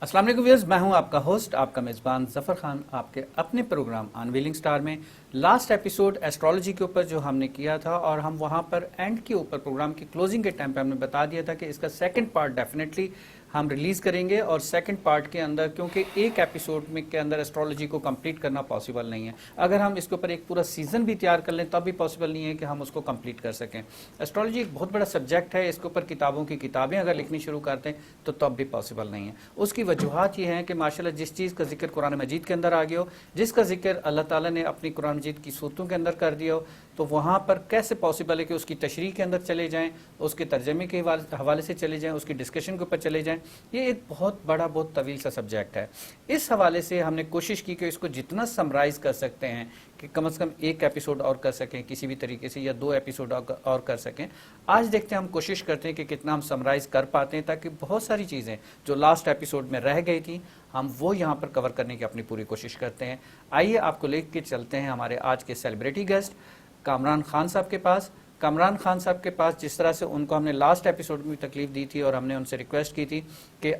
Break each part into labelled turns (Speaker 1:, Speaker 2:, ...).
Speaker 1: السلام علیکم ویئرز، میں ہوں آپ کا ہوسٹ، آپ کا میزبان ظفر خان، آپ کے اپنے پروگرام انویلنگ سٹار میں لاسٹ ایپیسوڈ ایسٹرالوجی کے اوپر جو ہم نے کیا تھا، اور ہم وہاں پر اینڈ کے اوپر پروگرام کی کلوزنگ کے ٹائم پہ ہم نے بتا دیا تھا کہ اس کا سیکنڈ پارٹ ڈیفینیٹلی ہم ریلیز کریں گے، اور سیکنڈ پارٹ کے اندر کیونکہ ایک ایپیسوڈ میں کے اندر ایسٹرالوجی کو کمپلیٹ کرنا پاسبل نہیں ہے. اگر ہم اس کے اوپر ایک پورا سیزن بھی تیار کر لیں تب بھی پاسبل نہیں ہے کہ ہم اس کو کمپلیٹ کر سکیں. ایسٹرالوجی ایک بہت بڑا سبجیکٹ ہے، اس کے اوپر کتابوں کی کتابیں اگر لکھنی شروع کرتے ہیں تو تب بھی پاسبل نہیں ہے. اس کی وجوہات یہ ہیں کہ ماشاءاللہ جس چیز کا ذکر قرآن مجید کے اندر آ گیا ہو، جس کا ذکر اللہ تعالیٰ نے اپنی قرآن مجید کی صورتوں کے اندر کر دیا ہو، تو وہاں پر کیسے پاسبل ہے کہ اس کی تشریح کے اندر چلے جائیں، اس کے ترجمے کے حوالے سے چلے جائیں، اس کی ڈسکشن کے اوپر چلے جائیں. یہ ایک بہت بڑا بہت طویل سا سبجیکٹ ہے. اس حوالے سے ہم نے کوشش کی کہ اس کو جتنا سمرائز کر سکتے ہیں کہ کم از کم ایک ایپیسوڈ اور کر سکیں کسی بھی طریقے سے، یا 2 ایپیسوڈ اور کر سکیں. آج دیکھتے ہیں ہم کوشش کرتے ہیں کہ کتنا ہم سمرائز کر پاتے ہیں، تاکہ بہت ساری چیزیں جو لاسٹ ایپیسوڈ میں رہ گئی تھیں ہم وہ یہاں پر کور کرنے کی اپنی پوری کوشش کرتے ہیں. آئیے آپ کو لے کے چلتے ہیں ہمارے آج کے سیلیبریٹی گیسٹ کامران خان صاحب کے پاس. کامران خان صاحب کے پاس جس طرح سے ان کو ہم نے لاسٹ ایپیسوڈ میں تکلیف دی تھی، اور ہم نے ان سے ریکویسٹ کی تھی کہ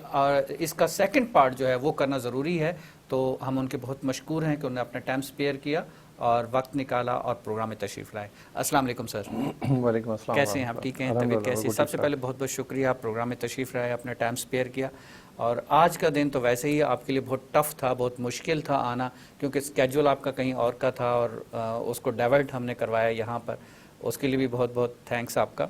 Speaker 1: اس کا سیکنڈ پارٹ جو ہے وہ کرنا ضروری ہے، تو ہم ان کے بہت مشکور ہیں کہ انہوں نے اپنا ٹائم سپیئر کیا اور وقت نکالا اور پروگرام میں تشریف لائے. السلام علیکم سر.
Speaker 2: وعلیکم السلام.
Speaker 1: کیسے ہیں آپ؟ ٹھیک ہیں؟ طبیعت کیسی؟ سب سے پہلے بہت بہت شکریہ، آپ پروگرام میں تشریف لائے، اپنا ٹائم سپیئر کیا. اور آج کا دن تو ویسے ہی آپ کے لیے بہت ٹف تھا، بہت مشکل تھا آنا، کیونکہ اسکیجول آپ کا کہیں اور کا تھا، اور اس کو ڈائیورٹ ہم نے کروایا یہاں پر. اس کے لیے بھی بہت بہت تھینکس آپ کا.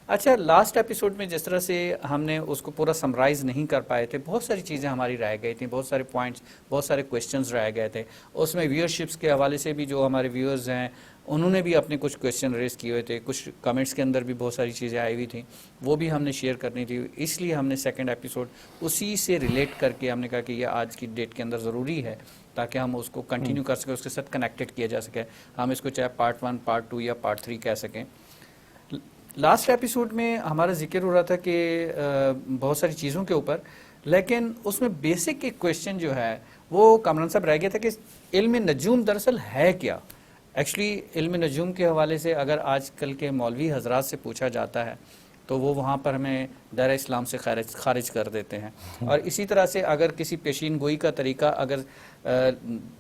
Speaker 1: اچھا، لاسٹ ایپیسوڈ میں جس طرح سے ہم نے اس کو پورا سمرائز نہیں کر پائے تھے، بہت ساری چیزیں ہماری رہ گئی تھیں، بہت سارے پوائنٹس، بہت سارے کویشچنز رہ گئے تھے. اس میں ویورشپس کے حوالے سے بھی جو ہمارے ویورز ہیں انہوں نے بھی اپنے کچھ کویشچن ریز کیے ہوئے تھے، کچھ کمنٹس کے اندر بھی بہت ساری چیزیں آئی ہوئی تھیں، وہ بھی ہم نے شیئر کرنی تھی. اس لیے ہم نے سیکنڈ ایپیسوڈ اسی سے ریلیٹ کر کے ہم نے کہا کہ یہ آج کی ڈیٹ کے اندر ضروری ہے، تاکہ ہم اس کو کنٹینیو کر سکیں، اس کے ساتھ کنیکٹڈ کیا جا سکے. ہم اس کو چاہے پارٹ 1، پارٹ 2 یا پارٹ 3 کہہ سکیں. لاسٹ ایپیسوڈ میں ہمارا ذکر ہو رہا تھا کہ بہت ساری چیزوں کے اوپر، لیکن اس میں بیسک ایک کویشچن جو ہے وہ کامران صاحب رہ گیا تھا کہ علم نجوم دراصل ہے کیا. ایکچولی علم نجوم کے حوالے سے اگر آج کل کے مولوی حضرات سے پوچھا جاتا ہے تو وہ وہاں پر ہمیں دائرہ اسلام سے خارج کر دیتے ہیں. اور اسی طرح سے اگر کسی پیشین گوئی کا طریقہ اگر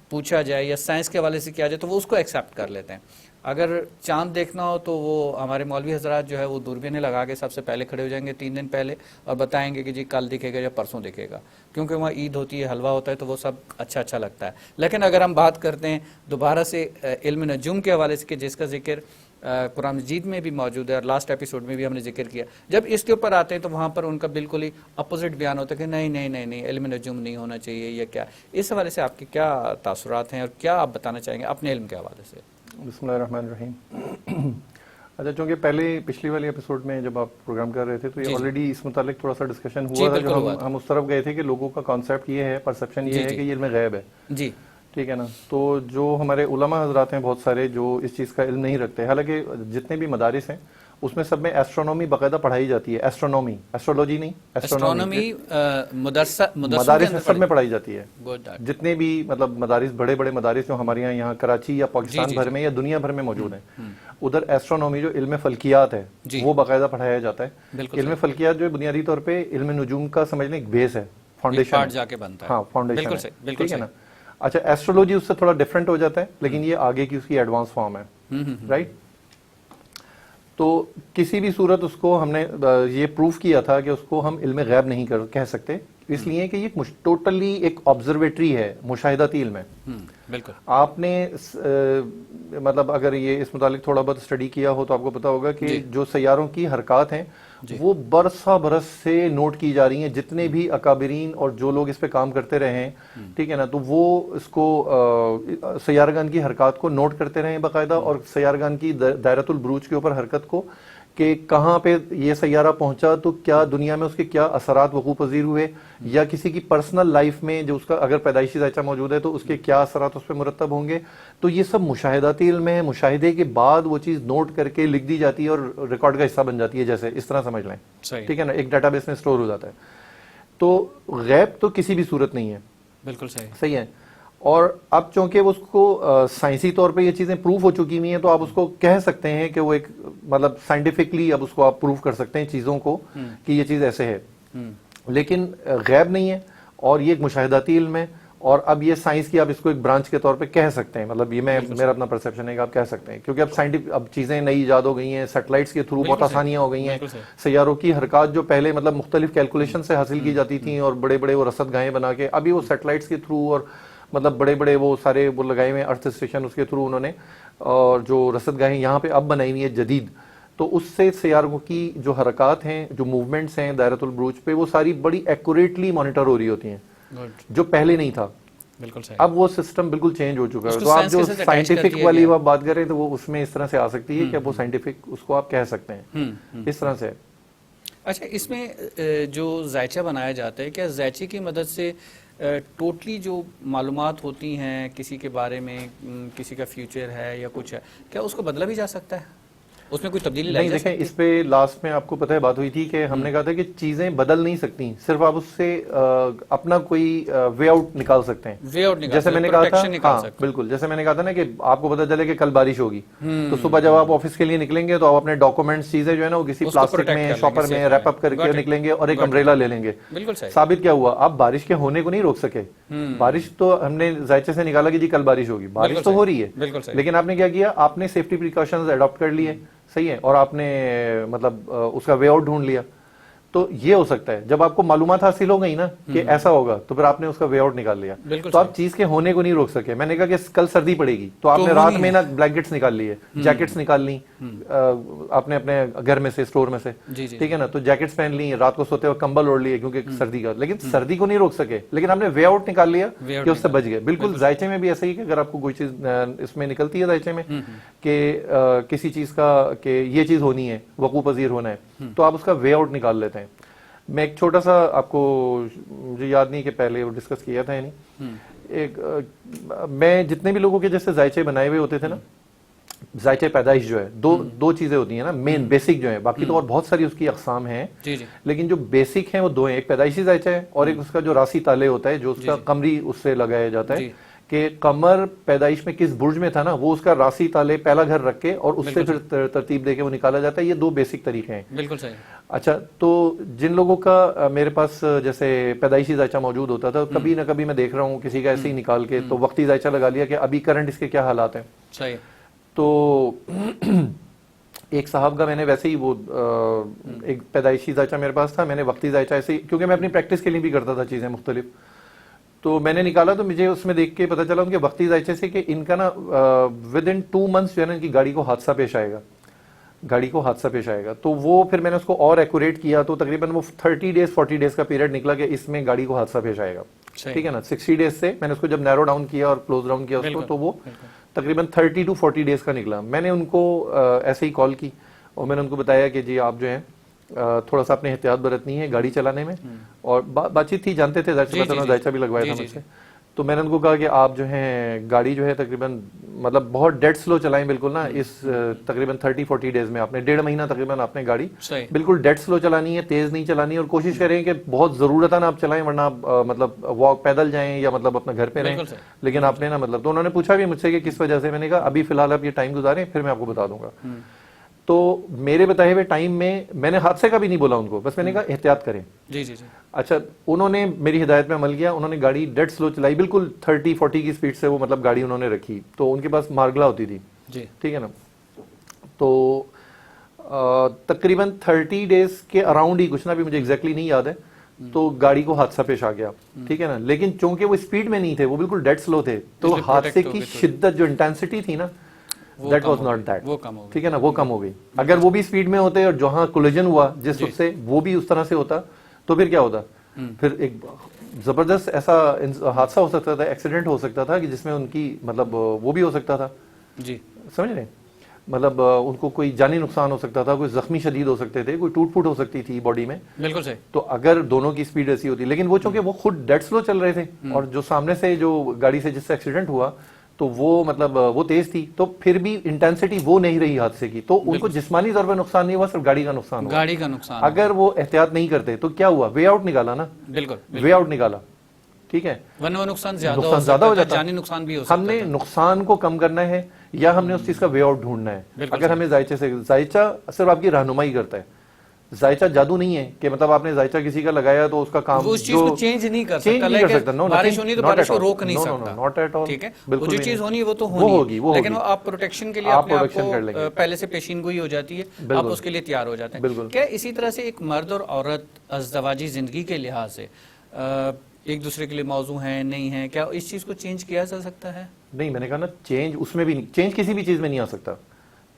Speaker 1: پوچھا جائے یا سائنس کے حوالے سے کیا جائے تو وہ اس کو ایکسیپٹ کر لیتے ہیں. اگر چاند دیکھنا ہو تو وہ ہمارے مولوی حضرات جو ہے وہ دوربینیں لگا کے سب سے پہلے کھڑے ہو جائیں گے 3 دن پہلے، اور بتائیں گے کہ جی کل دکھے گا یا پرسوں دکھے گا، کیونکہ وہاں عید ہوتی ہے، حلوہ ہوتا ہے، تو وہ سب اچھا لگتا ہے. لیکن اگر ہم بات کرتے ہیں دوبارہ سے علم نجوم کے حوالے سے کہ جس کا ذکر قرآن مجید میں بھی موجود ہے اور لاسٹ ایپیسوڈ میں بھی ہم نے ذکر کیا، جب اس کے اوپر آتے ہیں تو وہاں پر ان کا بالکل ہی اپوزٹ بیان ہوتا ہے کہ نہیں علم نجوم نہیں ہونا چاہیے یا کیا. اس حوالے سے آپ کے کیا تاثرات ہیں اور کیا آپ بتانا چاہیں گے اپنے علم کے حوالے سے؟
Speaker 2: بسم اللہ الرحمن الرحیم. اچھا، چونکہ پچھلی والی ایپیسوڈ میں جب آپ پروگرام کر رہے تھے تو یہ آلریڈی اس متعلق تھوڑا سا ڈسکشن ہوا تھا، جو ہم اس طرف گئے تھے کہ لوگوں کا کانسیپٹ یہ ہے، پرسپشن یہ ہے کہ یہ علم غیب ہے.
Speaker 1: جی
Speaker 2: ٹھیک ہے نا. تو جو ہمارے علماء حضرات ہیں بہت سارے جو اس چیز کا علم نہیں رکھتے، حالانکہ جتنے بھی مدارس ہیں اس میں سب میں ایسٹرونومی باقاعدہ پڑھائی جاتی ہے. ایسٹرونومی، ایسٹرولوجی نہیں، ایسٹرونومی مدارس میں سب میں پڑھائی جاتی ہے. جتنے بھی مطلب مدارس، بڑے بڑے مدارس جو ہمارے یہاں کراچی یا پاکستان بھر میں یا دنیا بھر میں موجود ہیں، ادھر ایسٹرونومی جو علم فلکیات ہے وہ باقاعدہ پڑھایا جاتا ہے. علم فلکیات جو بنیادی طور پہ علم نجوم کا سمجھ لیں ایک بیس ہے، فاؤنڈیشن جا کے بنتا ہے. ہاں، فاؤنڈیشن ہے. ٹھیک ہے نا. اچھا، ایسٹرولوجی اس سے تھوڑا ڈفرینٹ ہو جاتا ہے، لیکن یہ آگے کی اس کی ایڈوانس فارم ہے. رائٹ. تو کسی بھی صورت اس کو ہم نے یہ پروف کیا تھا کہ اس کو ہم علم غیب نہیں کہہ سکتے، اس لیے کہ یہ ٹوٹلی ایک آبزرویٹری ہے، مشاہداتی علم ہے.
Speaker 1: بالکل.
Speaker 2: آپ نے مطلب اگر یہ اس متعلق تھوڑا بہت اسٹڈی کیا ہو تو آپ کو پتا ہوگا کہ جو سیاروں کی حرکات ہیں وہ برس سے نوٹ کی جا رہی ہیں. جتنے بھی اکابرین اور جو لوگ اس پہ کام کرتے رہے ہیں، ٹھیک ہے نا، تو وہ اس کو سیارگان کی حرکات کو نوٹ کرتے رہے ہیں باقاعدہ، اور سیارگان کی دائرۃ البروج کے اوپر حرکت کو، کہ کہاں پہ یہ سیارہ پہنچا تو کیا دنیا میں اس کے کیا اثرات وقوع پذیر ہوئے، یا کسی کی پرسنل لائف میں جو اس کا اگر پیدائشی ذائقہ موجود ہے تو اس کے کیا اثرات اس پہ مرتب ہوں گے. تو یہ سب مشاہداتی علم ہے. مشاہدے کے بعد وہ چیز نوٹ کر کے لکھ دی جاتی ہے اور ریکارڈ کا حصہ بن جاتی ہے، جیسے اس طرح سمجھ لیں. ٹھیک ہے نا، ایک ڈیٹا بیس میں اسٹور ہو جاتا ہے. تو غیب تو کسی بھی صورت نہیں ہے.
Speaker 1: بالکل
Speaker 2: صحیح ہے. اور اب چونکہ اس کو سائنسی طور پہ یہ چیزیں پروف ہو چکی ہوئی ہیں تو آپ اس کو کہہ سکتے ہیں کہ وہ ایک مطلب سائنٹیفکلی اب اس کو آپ پروف کر سکتے ہیں چیزوں کو کہ یہ چیز ایسے ہے. لیکن غیب نہیں ہے. اور یہ ایک مشاہداتی علم ہے، اور اب یہ سائنس کی آپ اس کو ایک برانچ کے طور پہ کہہ سکتے ہیں، مطلب یہ میرا اپنا پرسپشن ہے کہ آپ کہہ سکتے ہیں، کیونکہ اب سائنٹفک اب چیزیں نئی ایجاد ہو گئی ہیں، سیٹلائٹس کے تھرو بہت آسانیاں ہو گئی ہیں، سیاروں کی حرکات جو پہلے مطلب مختلف کیلکولیشن سے حاصل کی جاتی تھیں اور بڑے بڑے وہ رصد گاہیں بنا کے، ابھی وہ سیٹلائٹس کے تھرو اور مطلب بڑے بڑے وہ سارے وہ لگائے ہوئے ارتھ اسٹیشن، اس کے تھرو انہوں نے اور جو رصد گاہیں یہاں پہ اب بنائی ہوئی ہیں جدید، تو اس سے سیاروں کی جو حرکات ہیں، جو موومنٹس ہیں دائرۃ البروج پہ، وہ ساری بڑی ایکوریٹلی مانیٹر ہو رہی ہوتی ہیں، جو پہلے نہیں تھا.
Speaker 1: بالکل صحیح.
Speaker 2: اب وہ سسٹم بالکل چینج ہو چکا ہے. تو آپ جو سائنٹیفک والی بات کر رہے ہیں تو وہ اس میں اس طرح سے آ سکتی ہے کہ وہ سائنٹیفک اس کو آپ کہہ سکتے ہیں اس طرح سے.
Speaker 1: اچھا، اس میں جو ذائچہ بنایا جاتا ہے، کیا ذائچے کی مدد سے ٹوٹلی جو معلومات ہوتی ہیں کسی کے بارے میں، کسی کا فیوچر ہے یا کچھ ہے، کیا اس کو بدلا بھی جا سکتا ہے؟ اس میں کوئی تبدیلی لائی جا سکتی ہے؟
Speaker 2: دیکھیں، اس پہ لاسٹ میں آپ کو پتہ ہے بات ہوئی تھی کہ ہم نے کہا تھا کہ چیزیں بدل نہیں سکتی، صرف آپ اس سے اپنا کوئی وے آؤٹ نکال سکتے ہیں. جیسے میں نے کہا تھا، ہاں بالکل، جیسے میں نے کہا تھا نا کہ آپ کو پتہ چلے کہ کل بارش ہوگی، تو صبح جب آپ آفس کے لیے نکلیں گے تو آپ اپنے ڈاکومنٹس چیزیں جو ہے نا وہ کسی پلاسٹک میں شاپر میں ریپ اپ کر کے نکلیں گے اور ایک امبریلا لے لیں گے. ثابت کیا ہوا؟ آپ بارش کے ہونے کو نہیں روک سکے. بارش تو ہم نے ذائچے سے نکالا کہ جی کل بارش ہوگی، بارش تو ہو رہی ہے، لیکن آپ نے کیا کیا؟ آپ نے سیفٹی پریکاشنز اڈاپٹ کر لیے، صحیح ہے، اور آپ نے مطلب اس کا وے آؤٹ ڈھونڈ لیا. تو یہ ہو سکتا ہے جب آپ کو معلومات حاصل ہو گئی نا کہ ایسا ہوگا، تو پھر آپ نے اس کا وے آؤٹ نکال لیا. تو آپ چیز کے ہونے کو نہیں روک سکے. میں نے کہا کہ کل سردی پڑے گی تو آپ نے رات میں نا بلینکٹس نکال لیے، جیکٹس نکال لی آپ نے اپنے گھر میں سے، اسٹور میں سے، ٹھیک ہے نا، تو جیکٹس پہن لی، رات کو سوتے وقت کمبل اوڑھ لیے کیونکہ سردی کا، لیکن سردی کو نہیں روک سکے، لیکن آپ نے وے آؤٹ نکال لیا کہ اس سے بچ گئے. بالکل ذائچے میں بھی ایسا ہی کہ اگر آپ کو کوئی چیز اس میں نکلتی ہے ذائچے میں کہ کسی چیز کا کہ یہ چیز ہونی ہے، وقوع پذیر ہونا ہے، تو آپ اس کا وے آؤٹ نکال لیتے ہیں. میں ایک چھوٹا سا آپ کو، مجھے یاد نہیں کہ پہلے وہ ڈسکس کیا تھا یا نہیں، ایک میں جتنے بھی لوگوں کے جیسے ذائچے بنائے ہوئے ہوتے تھے نا، ذائچے پیدائش جو ہے دو چیزیں ہوتی ہیں نا مین بیسک جو ہیں، باقی تو اور بہت ساری اس کی اقسام ہیں، لیکن جو بیسک ہیں وہ دو ہیں. ایک پیدائشی ذائچہ ہے اور ایک اس کا جو راسی تالے ہوتا ہے جو اس کا قمری اس سے لگایا جاتا ہے کہ قمر پیدائش میں کس برج میں تھا نا، وہ اس کا راسی تالے پہلا گھر رکھ کے اور اس سے پھر ترتیب دے کے وہ نکالا جاتا ہے. یہ دو بیسک طریقے ہیں.
Speaker 1: بالکل صحیح.
Speaker 2: اچھا، تو جن لوگوں کا میرے پاس جیسے پیدائشی ذائچہ موجود ہوتا تھا، کبھی نہ کبھی میں دیکھ رہا ہوں کسی کا ایسے ہی نکال کے تو وقتی ذائچہ لگا لیا کہ ابھی کرنٹ اس کے کیا حالات ہیں.
Speaker 1: صحیح.
Speaker 2: تو ایک صاحب کا میں نے ویسے ہی وہ ایک پیدائشی ذائچہ میرے پاس تھا، میں نے وقتی ذائچہ ایسے ہی، کیونکہ میں اپنی پریکٹس کے لیے بھی کرتا تھا چیزیں مختلف، تو میں نے نکالا تو مجھے اس میں دیکھ کے پتا چلا ان کے وقتی ذائچے سے کہ ان کا نا ود ان 2 months جو ہے نا ان کی گاڑی کو حادثہ پیش آئے گا. تو وہ پھر میں نے اس کو اور ایکوریٹ کیا تو تقریباً وہ 30 days 40 days کا پیریڈ نکلا کہ اس میں گاڑی کو حادثہ پیش آئے گا. ٹھیک ہے نا. 60 days سے میں نے اس کو جب نیرو ڈاؤن کیا اور کلوز ڈاؤن کیا اس کو تو وہ تقریباً 30 to 40 days کا نکلا. میں نے ان کو ایسے ہی کال کی اور میں نے ان کو بتایا کہ جی آپ جو ہیں تھوڑا سا اپنے احتیاط برتنی ہے گاڑی چلانے میں، اور بات چیت تھی، جانتے تھے ذائچہ بھی لگوایا تھا مجھ سے. تو میں نے ان کو کہا کہ آپ جو ہیں گاڑی جو ہے تقریباً مطلب بہت ڈیڈ سلو چلائیں، بالکل نا اس تقریباً 30-40 days میں آپ نے 1.5 مہینہ تقریباً آپ نے گاڑی بالکل ڈیڈ سلو چلانی ہے، تیز نہیں چلانی ہے، اور کوشش کریں کہ بہت ضرورت ہے نا آپ چلائیں، ورنہ آپ مطلب واک پیدل جائیں یا مطلب اپنا گھر پہ رہیں، لیکن آپ نے نا مطلب. تو انہوں نے پوچھا بھی مجھ سے کہ کس وجہ سے، میں نے کہا ابھی فی الحال آپ یہ ٹائم گزاریں پھر میں آپ کو بتا دوں گا. تو میرے بتائے ہوئے ٹائم میں نے حادثے کا بھی نہیں بولا ان کو، بس میں نے کہا احتیاط کریں. اچھا، انہوں نے میری ہدایت میں عمل کیا، انہوں نے گاڑی ڈیڈ سلو چلائی، بالکل 30-40 کی سپیڈ سے وہ مطلب گاڑی انہوں نے رکھی. تو ان کے پاس مارگلا ہوتی تھی، ٹھیک ہے نا. تو تقریباً 30 days کے اراؤنڈ ہی، کچھ نہ بھی مجھے ایگزیکٹلی نہیں یاد ہے، تو گاڑی کو حادثہ پیش آ گیا. ٹھیک ہے نا. لیکن چونکہ وہ اسپیڈ میں نہیں تھے، وہ بالکل ڈیڈ سلو تھے، تو حادثے کی شدت جو انٹینسٹی تھی نا that was not that، ٹھیک ہے نا، وہ کم ہو گئی. اگر وہ بھی اسپیڈ میں ہوتے اور جہاں کولیجن ہوا جس وقت سے وہ بھی اس طرح سے ہوتا تو پھر کیا ہوتا؟ پھر ایک زبردست ایسا حادثہ ہو سکتا تھا، ایکسیڈنٹ ہو سکتا تھا کہ جس میں ان کی مطلب وہ بھی ہو سکتا تھا. سمجھ رہے ہیں؟ مطلب ان کو کوئی جانی نقصان ہو سکتا تھا، کوئی زخمی شدید ہو سکتے تھے، کوئی ٹوٹ پھوٹ ہو سکتی تھی باڈی میں. بالکل صحیح. تو اگر دونوں کی اسپیڈ ایسی ہوتی، لیکن وہ چونکہ وہ خود ڈیڈ سلو چل رہے تھے اور جو سامنے سے جو گاڑی سے جس سے ایکسیڈنٹ ہوا تو وہ مطلب وہ تیز تھی، تو پھر بھی انٹینسٹی وہ نہیں رہی حادثے کی، تو ان کو جسمانی طور پہ نقصان نہیں ہوا، صرف گاڑی کا نقصان ہوا. اگر وہ احتیاط نہیں کرتے تو کیا ہوا؟ وے آؤٹ نکالا نا. بالکل وے آؤٹ نکالا، ٹھیک ہے، ورنہ نقصان زیادہ ہو جاتا. جانی نقصان بھی ہو سکتا ہے. ہم نے نقصان کو کم کرنا ہے یا ہم نے اس چیز کا وے آؤٹ ڈھونڈنا ہے. اگر ہمیں ذائچہ صرف آپ کی رہنمائی کرتا ہے، ذائچہ جادو نہیں ہے کہ مطلب آپ نے ذائچہ کسی کا لگایا تو اس کا کام
Speaker 1: وہ اس چیز کو چینج نہیں کر سکتا. بارش ہونی تو بارش کو روک نہیں سکتا, ٹھیک ہے, وہ جو چیز ہونی ہے وہ تو ہونی ہے, لیکن وہ آپ پروٹیکشن کے لیے اپنے آپ کو پہلے سے پیشین گوئی ہو جاتی ہے, آپ اس کے لیے تیار ہو جاتے ہیں. کیا اسی طرح سے ایک مرد اور عورت ازدواجی زندگی کے لحاظ سے ایک دوسرے کے لیے موضوع ہیں نہیں ہیں, کیا اس چیز کو چینج کیا جا سکتا ہے؟
Speaker 2: نہیں, میں نے کہا نا چینج اس میں بھی نہیں, چینج کسی بھی چیز میں نہیں آ سکتا,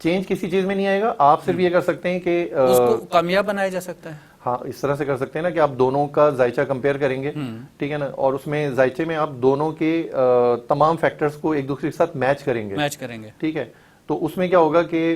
Speaker 2: چینج کسی چیز میں نہیں آئے گا. آپ صرف یہ کر سکتے ہیں کہ
Speaker 1: اس کو کامیاب بنایا جا سکتا ہے.
Speaker 2: ہاں, اس طرح سے کر سکتے ہیں نا کہ آپ دونوں کا ذائچہ کمپیئر کریں گے, ٹھیک ہے نا, اور اس میں ذائچے میں آپ دونوں کے تمام فیکٹرز کو ایک دوسرے کے ساتھ میچ کریں گے, ٹھیک ہے. تو اس میں کیا ہوگا کہ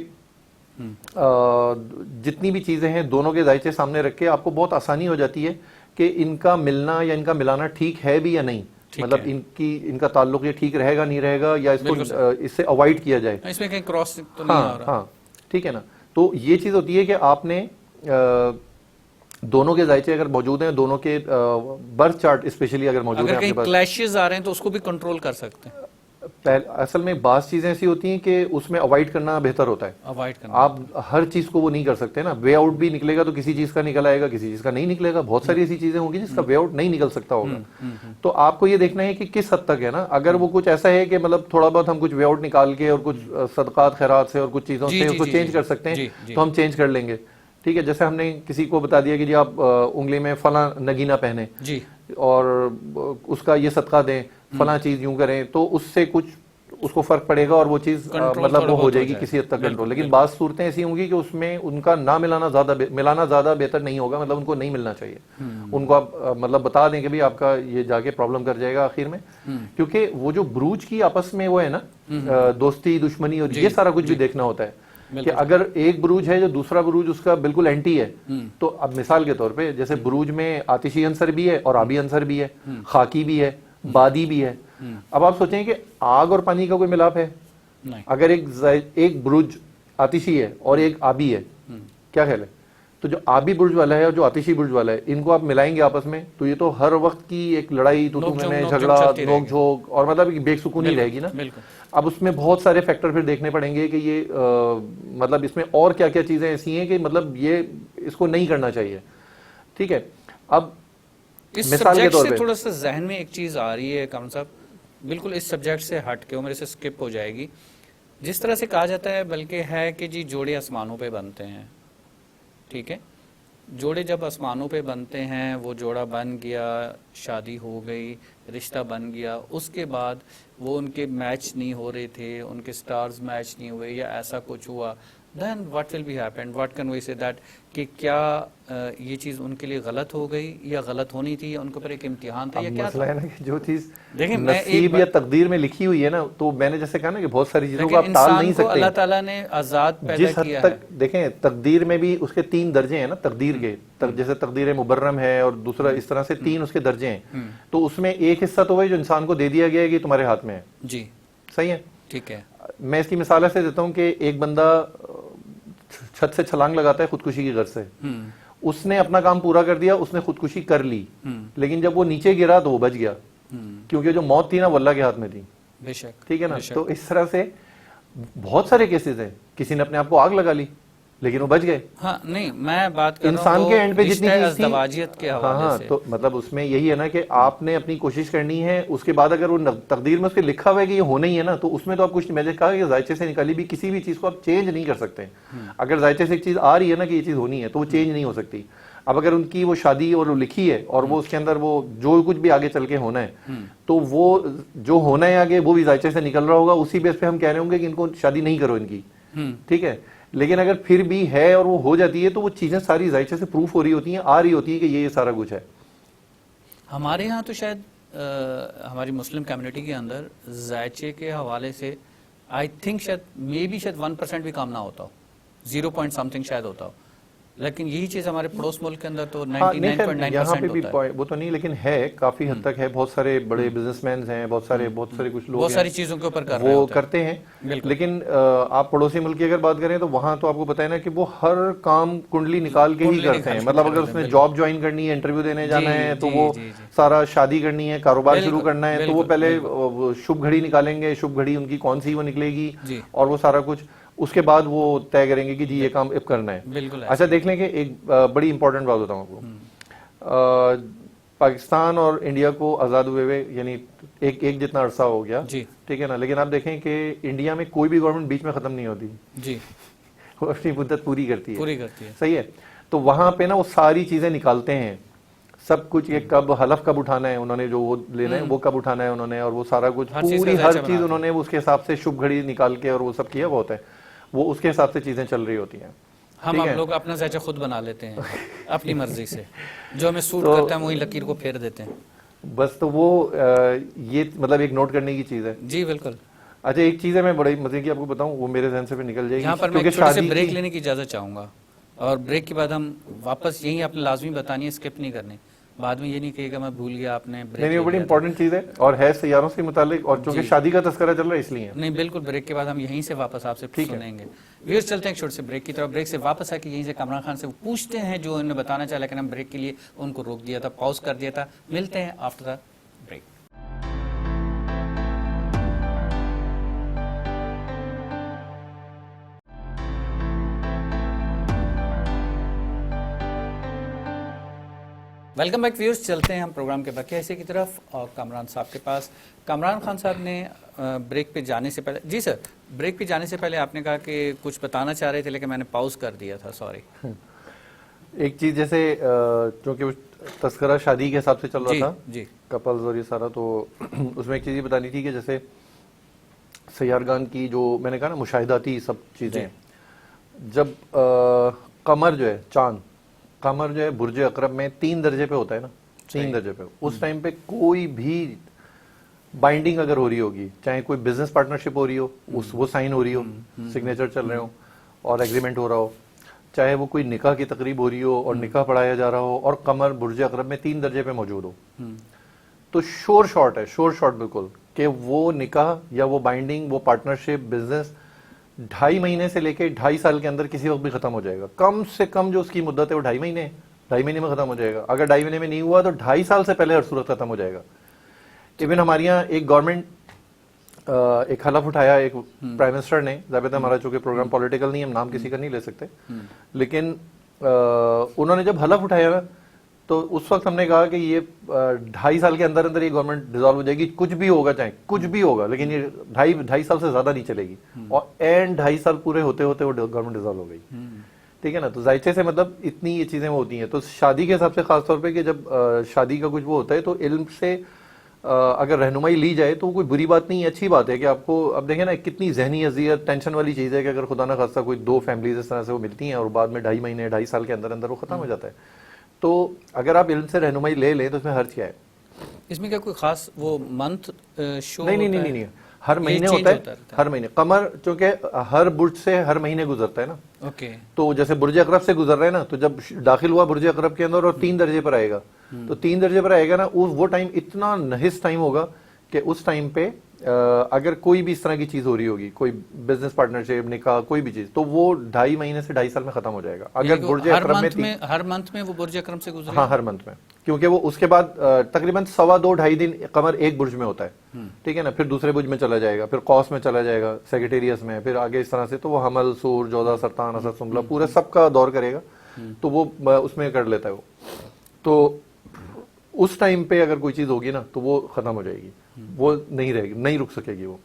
Speaker 2: جتنی بھی چیزیں ہیں دونوں کے ذائچے سامنے رکھ کے آپ کو بہت آسانی ہو جاتی ہے کہ ان کا ملنا یا ان کا ملانا ٹھیک ہے بھی یا نہیں, مطلب ان کا تعلق یہ ٹھیک رہے گا نہیں رہے گا, یا اس کو اس سے اوائڈ کیا جائے,
Speaker 1: اس میں کہیں کراس تو نہیں آ رہا.
Speaker 2: ہاں, ٹھیک ہے نا. تو یہ چیز ہوتی ہے کہ آپ نے دونوں کے ذائچے اگر موجود ہیں, دونوں کے برتھ چارٹ اسپیشلی اگر موجود ہیں,
Speaker 1: اگر کہیں کلیشز آ رہے ہیں تو اس کو بھی کنٹرول کر سکتے ہیں.
Speaker 2: اصل میں بعض چیزیں ایسی ہوتی ہیں کہ اس میں اوائڈ کرنا بہتر ہوتا ہے. آپ ہر چیز کو وہ نہیں کر سکتے نا, وے آؤٹ بھی نکلے گا تو کسی چیز کا نکل آئے گا, کسی چیز کا نہیں نکلے گا. بہت ساری ایسی چیزیں ہوں گی جس کا وے آؤٹ نہیں نکل سکتا ہوگا. تو آپ کو یہ دیکھنا ہے کہ کس حد تک ہے نا, اگر وہ کچھ ایسا ہے کہ مطلب تھوڑا بہت ہم کچھ وے آؤٹ نکال کے اور کچھ صدقات خیرات سے اور کچھ چیزوں سے اس کو چینج کر سکتے ہیں تو ہم چینج کر لیں گے, ٹھیک ہے. جیسے ہم نے کسی کو بتا دیا کہ جی آپ انگلی میں فلاں نگینہ پہنے اور اس کا یہ صدقہ دیں, فلاں چیز یوں کریں, تو اس سے کچھ اس کو فرق پڑے گا اور وہ چیز مطلب وہ ہو جائے گی کسی حد تک کنٹرول. لیکن بعض صورتیں ایسی ہوں گی کہ اس میں ان کا نہ ملانا زیادہ بہتر نہیں ہوگا, مطلب ان کو نہیں ملنا چاہیے. ان کو آپ مطلب بتا دیں کہ بھئی آپ کا یہ جا کے پرابلم کر جائے گا آخر میں, کیونکہ وہ جو بروج کی آپس میں وہ ہے نا دوستی دشمنی, اور یہ سارا کچھ بھی دیکھنا ہوتا ہے کہ اگر ایک بروج ہے جو دوسرا بروج اس کا بالکل اینٹی ہے, تو اب مثال کے طور پہ جیسے بروج میں آتشی عنصر بھی ہے اور آبی عنصر بھی ہے, خاکی بھی ہے, بادی بھی ہے. اب آپ سوچیں کہ آگ اور پانی کا کوئی ملاپ ہے؟ اگر ایک برج آتشی ہے اور ایک آبی ہے, کیا خیال ہے؟ تو جو آبی برج والا ہے اور جو آتشی برج والا ہے, ان کو آپ ملائیں گے آپس میں تو یہ تو ہر وقت کی ایک لڑائی, تو میں نے جھگڑا, نوک جھوک, اور مطلب بے سکونی رہے گی نا. اب اس میں بہت سارے فیکٹر پھر دیکھنے پڑیں گے کہ یہ مطلب اس میں اور کیا کیا چیزیں ایسی ہیں کہ مطلب یہ اس کو نہیں کرنا چاہیے, ٹھیک ہے. اب
Speaker 1: اس سبجیکٹ سے تھوڑا سا ذہن میں ایک چیز آ رہی ہے کامران صاحب, بالکل اس سبجیکٹ سے ہٹ کے وہ میرے سے سکپ ہو جائے گی. جس طرح سے کہا جاتا ہے بلکہ ہے کہ جی جوڑے آسمانوں پہ بنتے ہیں, ٹھیک ہے. جوڑے جب آسمانوں پہ بنتے ہیں, وہ جوڑا بن گیا, شادی ہو گئی, رشتہ بن گیا, اس کے بعد وہ ان کے میچ نہیں ہو رہے تھے, ان کے سٹارز میچ نہیں ہوئے یا ایسا کچھ ہوا, then what will be happened, what can we say that کہ کیا یہ چیز ان کے لیے غلط ہو گئی یا غلط ہونی تھی, یا ان کے اوپر ایک امتحان تھا, یا کیا
Speaker 2: مسئلہ ہے نا کہ جو چیز نصیب یا تقدیر میں لکھی ہوئی ہے نا, تو میں نے جیسے کہا نا کہ بہت ساری چیزوں کو آپ ٹال نہیں سکتے.
Speaker 1: اللہ تعالیٰ نے آزاد پیدا کیا ہے.
Speaker 2: جس حد تک دیکھیں تقدیر میں بھی اس کے 3 درجے ہیں نا تقدیر کے, جیسے تقدیر مبرم ہے اور دوسرا اس طرح سے 3 اس کے درجے ہیں. تو اس میں ایک حصہ تو ہے جو انسان کو دے دیا گیا ہے کہ تمہارے ہاتھ میں ہے,
Speaker 1: جی
Speaker 2: صحیح ہے,
Speaker 1: ٹھیک ہے.
Speaker 2: میں اس کی مثال ایسے دیتا ہوں کہ ایک بندہ چھت سے چھلانگ لگاتا ہے خودکشی کی غرض سے, اس نے اپنا کام پورا کر دیا, اس نے خودکشی کر لی, لیکن جب وہ نیچے گرا تو وہ بچ گیا, کیونکہ جو موت تھی نا وہ اللہ کے ہاتھ میں تھی,
Speaker 1: بے شک,
Speaker 2: ٹھیک ہے نا. تو اس طرح سے بہت سارے کیسز ہیں, کسی نے اپنے آپ کو آگ لگا لی لیکن وہ بچ گئے.
Speaker 1: ہاں نہیں, میں بات کر رہا ہوں
Speaker 2: انسان کے اینڈ پہ جتنی چیز
Speaker 1: ازدواجیت کے حوالے سے,
Speaker 2: تو مطلب اس میں یہی ہے نا کہ آپ نے اپنی کوشش کرنی ہے, اس کے بعد اگر وہ تقدیر میں اس کے لکھا ہوا ہے کہ یہ ہونا ہی ہے نا, تو اس میں تو آپ کچھ, میں نے کہا کہ ذائچے سے نکالی بھی کسی بھی چیز کو آپ چینج نہیں کر سکتے. اگر ذائچے سے ایک چیز آ رہی ہے نا کہ یہ چیز ہونی ہے تو وہ چینج نہیں ہو سکتی. اب اگر ان کی وہ شادی اور وہ لکھی ہے اور وہ اس کے اندر وہ جو کچھ بھی آگے چل کے ہونا ہے, تو وہ جو ہونا ہے آگے وہ بھی ذائچے سے نکل رہا ہوگا, اسی بیس پہ ہم کہہ رہے ہوں گے کہ ان کو شادی نہیں کرو ان کی, ٹھیک ہے. لیکن اگر پھر بھی ہے اور وہ ہو جاتی ہے تو وہ چیزیں ساری ذائچے سے پروف ہو رہی ہوتی ہیں, آ رہی ہوتی ہیں کہ یہ سارا کچھ ہے.
Speaker 1: ہمارے ہاں تو شاید ہماری مسلم کمیونٹی کے اندر ذائچے کے حوالے سے آئی تھنک شاید مے بی شاید 1% بھی کام نہ ہوتا ہو, 0 point something شاید ہوتا ہو, لیکن یہی چیز ہمارے پڑوس ملک کے اندر تو 99.9% ہوتا ہے.
Speaker 2: وہ تو نہیں, لیکن ہے کافی حد تک ہے. بہت سارے بڑے بزنس مینز ہیں, بہت سارے کچھ لوگ
Speaker 1: بہت ساری چیزوں کے اوپر کر رہے
Speaker 2: وہ کرتے ہیں. لیکن آپ پڑوسی ملک کی اگر بات کریں تو وہاں تو آپ کو پتہ ہے نا کہ وہ ہر کام کنڈلی نکال کے ہی کرتے ہیں. مطلب اگر اس نے جاب جوائن کرنی ہے, انٹرویو دینے جانا ہے, تو وہ سارا شادی کرنی ہے, کاروبار شروع کرنا ہے, تو وہ پہلے شبھ گھڑی نکالیں گے, شبھ گھڑی ان کی کون سی وہ نکلے گی, اور وہ سارا کچھ. اس کے بعد وہ طے کریں گے کہ جی یہ کام اب کرنا ہے.
Speaker 1: بالکل.
Speaker 2: اچھا دیکھ لیں کہ ایک بڑی امپورٹنٹ بات بتاؤں آپ کو, پاکستان اور انڈیا کو آزاد ہوئے ہوئے یعنی ایک جتنا عرصہ ہو گیا, ٹھیک ہے نا, لیکن آپ دیکھیں کہ انڈیا میں کوئی بھی گورنمنٹ بیچ میں ختم نہیں ہوتی جی, وہ اپنی مدت پوری کرتی ہے, صحیح ہے. تو وہاں پہ نا وہ ساری چیزیں نکالتے ہیں سب کچھ, یہ کب حلف کب اٹھانا ہے انہوں نے, جو وہ لینا ہے وہ کب اٹھانا ہے انہوں نے, اور وہ سارا کچھ پوری ہر چیز انہوں نے اس کے حساب سے شبھ گھڑی نکال کے اور وہ سب کیا ہوا ہوتا ہے, وہ اس کے حساب سے چیزیں چل رہی ہوتی ہیں.
Speaker 1: ہم لوگ اپنا ذائچہ خود بنا لیتے ہیں اپنی مرضی سے, جو ہمیں سوٹ کرتا ہے وہی لکیر کو پھیر دیتے ہیں
Speaker 2: بس. تو وہ یہ مطلب ایک نوٹ کرنے کی چیز ہے.
Speaker 1: جی بالکل.
Speaker 2: اچھا ایک چیز ہے میں بڑی مزے کی آپ کو بتاؤں, وہ میرے ذہن سے پھر نکل جائے گی.
Speaker 1: یہاں پر میں ایک چھوٹے سے بریک لینے کی اجازت چاہوں گا, اور بریک کے بعد ہم واپس یہی آپ نے لازمی بتانی ہے, اسکپ نہیں کرنے, بعد میں یہ نہیں کہے گا میں بھول گیا آپ نے.
Speaker 2: نہیں, وہ بڑی امپورٹنٹ چیز ہے اور ہے سیاروں سے متعلق, اور چونکہ شادی کا تذکرہ چل رہا ہے اس لیے.
Speaker 1: نہیں بالکل, بریک کے بعد ہم یہیں سے واپس آپ سے سنیں گے. ویورز چلتے ہیں ایک چھوٹے سے بریک کی طرف. بریک سے واپس آ کے یہیں سے کامران خان سے پوچھتے ہیں جو انہوں نے بتانا چاہا, لیکن ہم بریک کے لیے ان کو روک دیا تھا, پاؤز کر دیا تھا. ملتے ہیں after the break. Welcome back viewers, چلتے ہیں ہم پروگرام کے بقیہ حصے کی طرف اور کامران صاحب کے پاس. کامران خان صاحب نے بریک پہ جانے سے پہلے, جی سر, بریک پہ جانے سے پہلے آپ نے کہا کہ کچھ بتانا چاہ رہے تھے لیکن میں نے پاؤز کر دیا تھا, سوری.
Speaker 2: ایک چیز جیسے چونکہ تذکرہ شادی کے حساب سے چل رہا تھا
Speaker 1: جی
Speaker 2: کپلز اور یہ سارا, تو اس میں ایک چیز یہ بتانی تھی کہ جیسے سیارگان کی جو میں نے کہا نا مشاہداتی سب چیزیں, جب قمر جو ہے چاند, قمر جو ہے برج عقرب میں 3 درجے پہ ہوتا ہے نا, 3 درجے پہ, اس ٹائم پہ کوئی بھی بائنڈنگ اگر ہو رہی ہوگی, چاہے کوئی بزنس پارٹنرشپ ہو رہی ہو, وہ سائن ہو رہی ہو, سگنیچر چل رہے ہو اور ایگریمنٹ ہو رہا ہو, چاہے وہ کوئی نکاح کی تقریب ہو رہی ہو اور نکاح پڑھایا جا رہا ہو اور قمر برج عقرب میں 3 درجے پہ موجود ہو, تو شور شارٹ ہے, شور شارٹ بالکل, کہ وہ نکاح یا وہ بائنڈنگ, وہ پارٹنرشپ, بزنس 2.5 مہینے سے لے کے 2.5 سال کے اندر کسی وقت بھی ختم ہو جائے گا. کم سے کم جو اس کی مدت ہے وہ 2.5 مہینے, 2.5 مہینے میں ختم ہو جائے گا. اگر 2.5 مہینے میں نہیں ہوا تو 2.5 سال سے پہلے ہر صورت ختم ہو جائے گا. ایون ہمارے یہاں ایک گورنمنٹ ایک حلف اٹھایا ایک پرائم منسٹر نے, ضابطہ ہمارا چونکہ پروگرام پولیٹیکل نہیں, ہم نام کسی کا نہیں لے سکتے, لیکن انہوں نے جب حلف اٹھایا نا تو اس وقت ہم نے کہا کہ یہ 2.5 سال کے اندر اندر یہ گورنمنٹ ڈیزالو ہو جائے گی, کچھ بھی ہوگا, چاہے کچھ بھی ہوگا, لیکن یہ 2.5 سال سے زیادہ نہیں چلے گی. اور اینڈ 2.5 سال پورے ہوتے ہوتے وہ گورنمنٹ ڈیزالو ہو گئی, ٹھیک ہے نا. تو ذائچے سے مطلب اتنی یہ چیزیں ہوتی ہیں. تو شادی کے حساب سے خاص طور پہ کہ جب شادی کا کچھ وہ ہوتا ہے تو علم سے اگر رہنمائی لی جائے تو کوئی بری بات نہیں ہے, اچھی بات ہے کہ آپ کو, اب دیکھیں نا کتنی ذہنی اذیت, ٹینشن والی چیز ہے کہ اگر خدا نہ خواستہ کوئی 2 فیملیز اس طرح سے وہ ملتی ہیں اور بعد میں 2.5 مہینے 2.5 سال کے اندر اندر وہ ختم ہو جاتا ہے. تو اگر آپ علم سے رہنمائی لے لیں تو اس میں حرج کیا ہے؟
Speaker 1: اس میں کیا کوئی خاص وہ منتھ شو؟
Speaker 2: نہیں, ہر مہینے ہوتا ہے, ہر مہینے. قمر چونکہ ہر برج سے ہر مہینے گزرتا ہے نا,
Speaker 1: اوکے,
Speaker 2: تو جیسے برج عقرب سے گزر رہا ہے نا, تو جب داخل ہوا برج عقرب کے اندر اور 3 درجے پر آئے گا, تو 3 درجے پر آئے گا نا, وہ ٹائم اتنا نحس ٹائم ہوگا کہ اس ٹائم پہ اگر کوئی بھی اس طرح کی چیز ہو رہی ہوگی, کوئی بزنس پارٹنرشپ, نکاح, کوئی بھی چیز, تو وہ 2.5 مہینے سے 2.5 سال میں ختم ہو جائے گا. اگر برج عقرب میں
Speaker 1: ہر منتھ میں وہ برج عقرب سے گزرے,
Speaker 2: ہاں ہر منتھ میں, کیونکہ وہ اس کے بعد تقریباً 2.5-2.5 دن قمر ایک برج میں ہوتا ہے, ٹھیک ہے نا, پھر دوسرے برج میں چلا جائے گا, پھر قوس میں چلا جائے گا, سیگیٹیریس میں, پھر آگے اس طرح سے, تو وہ حمل, سور, جوزا, سرطان, اسد, سنبلہ, پورے سب کا دور کرے گا, تو وہ اس میں کر لیتا ہے وہ. تو اس ٹائم پہ اگر کوئی چیز ہوگی نا تو وہ ختم ہو جائے گی, وہ نہیں رہے گی, نہیں رک سکے گی وہ.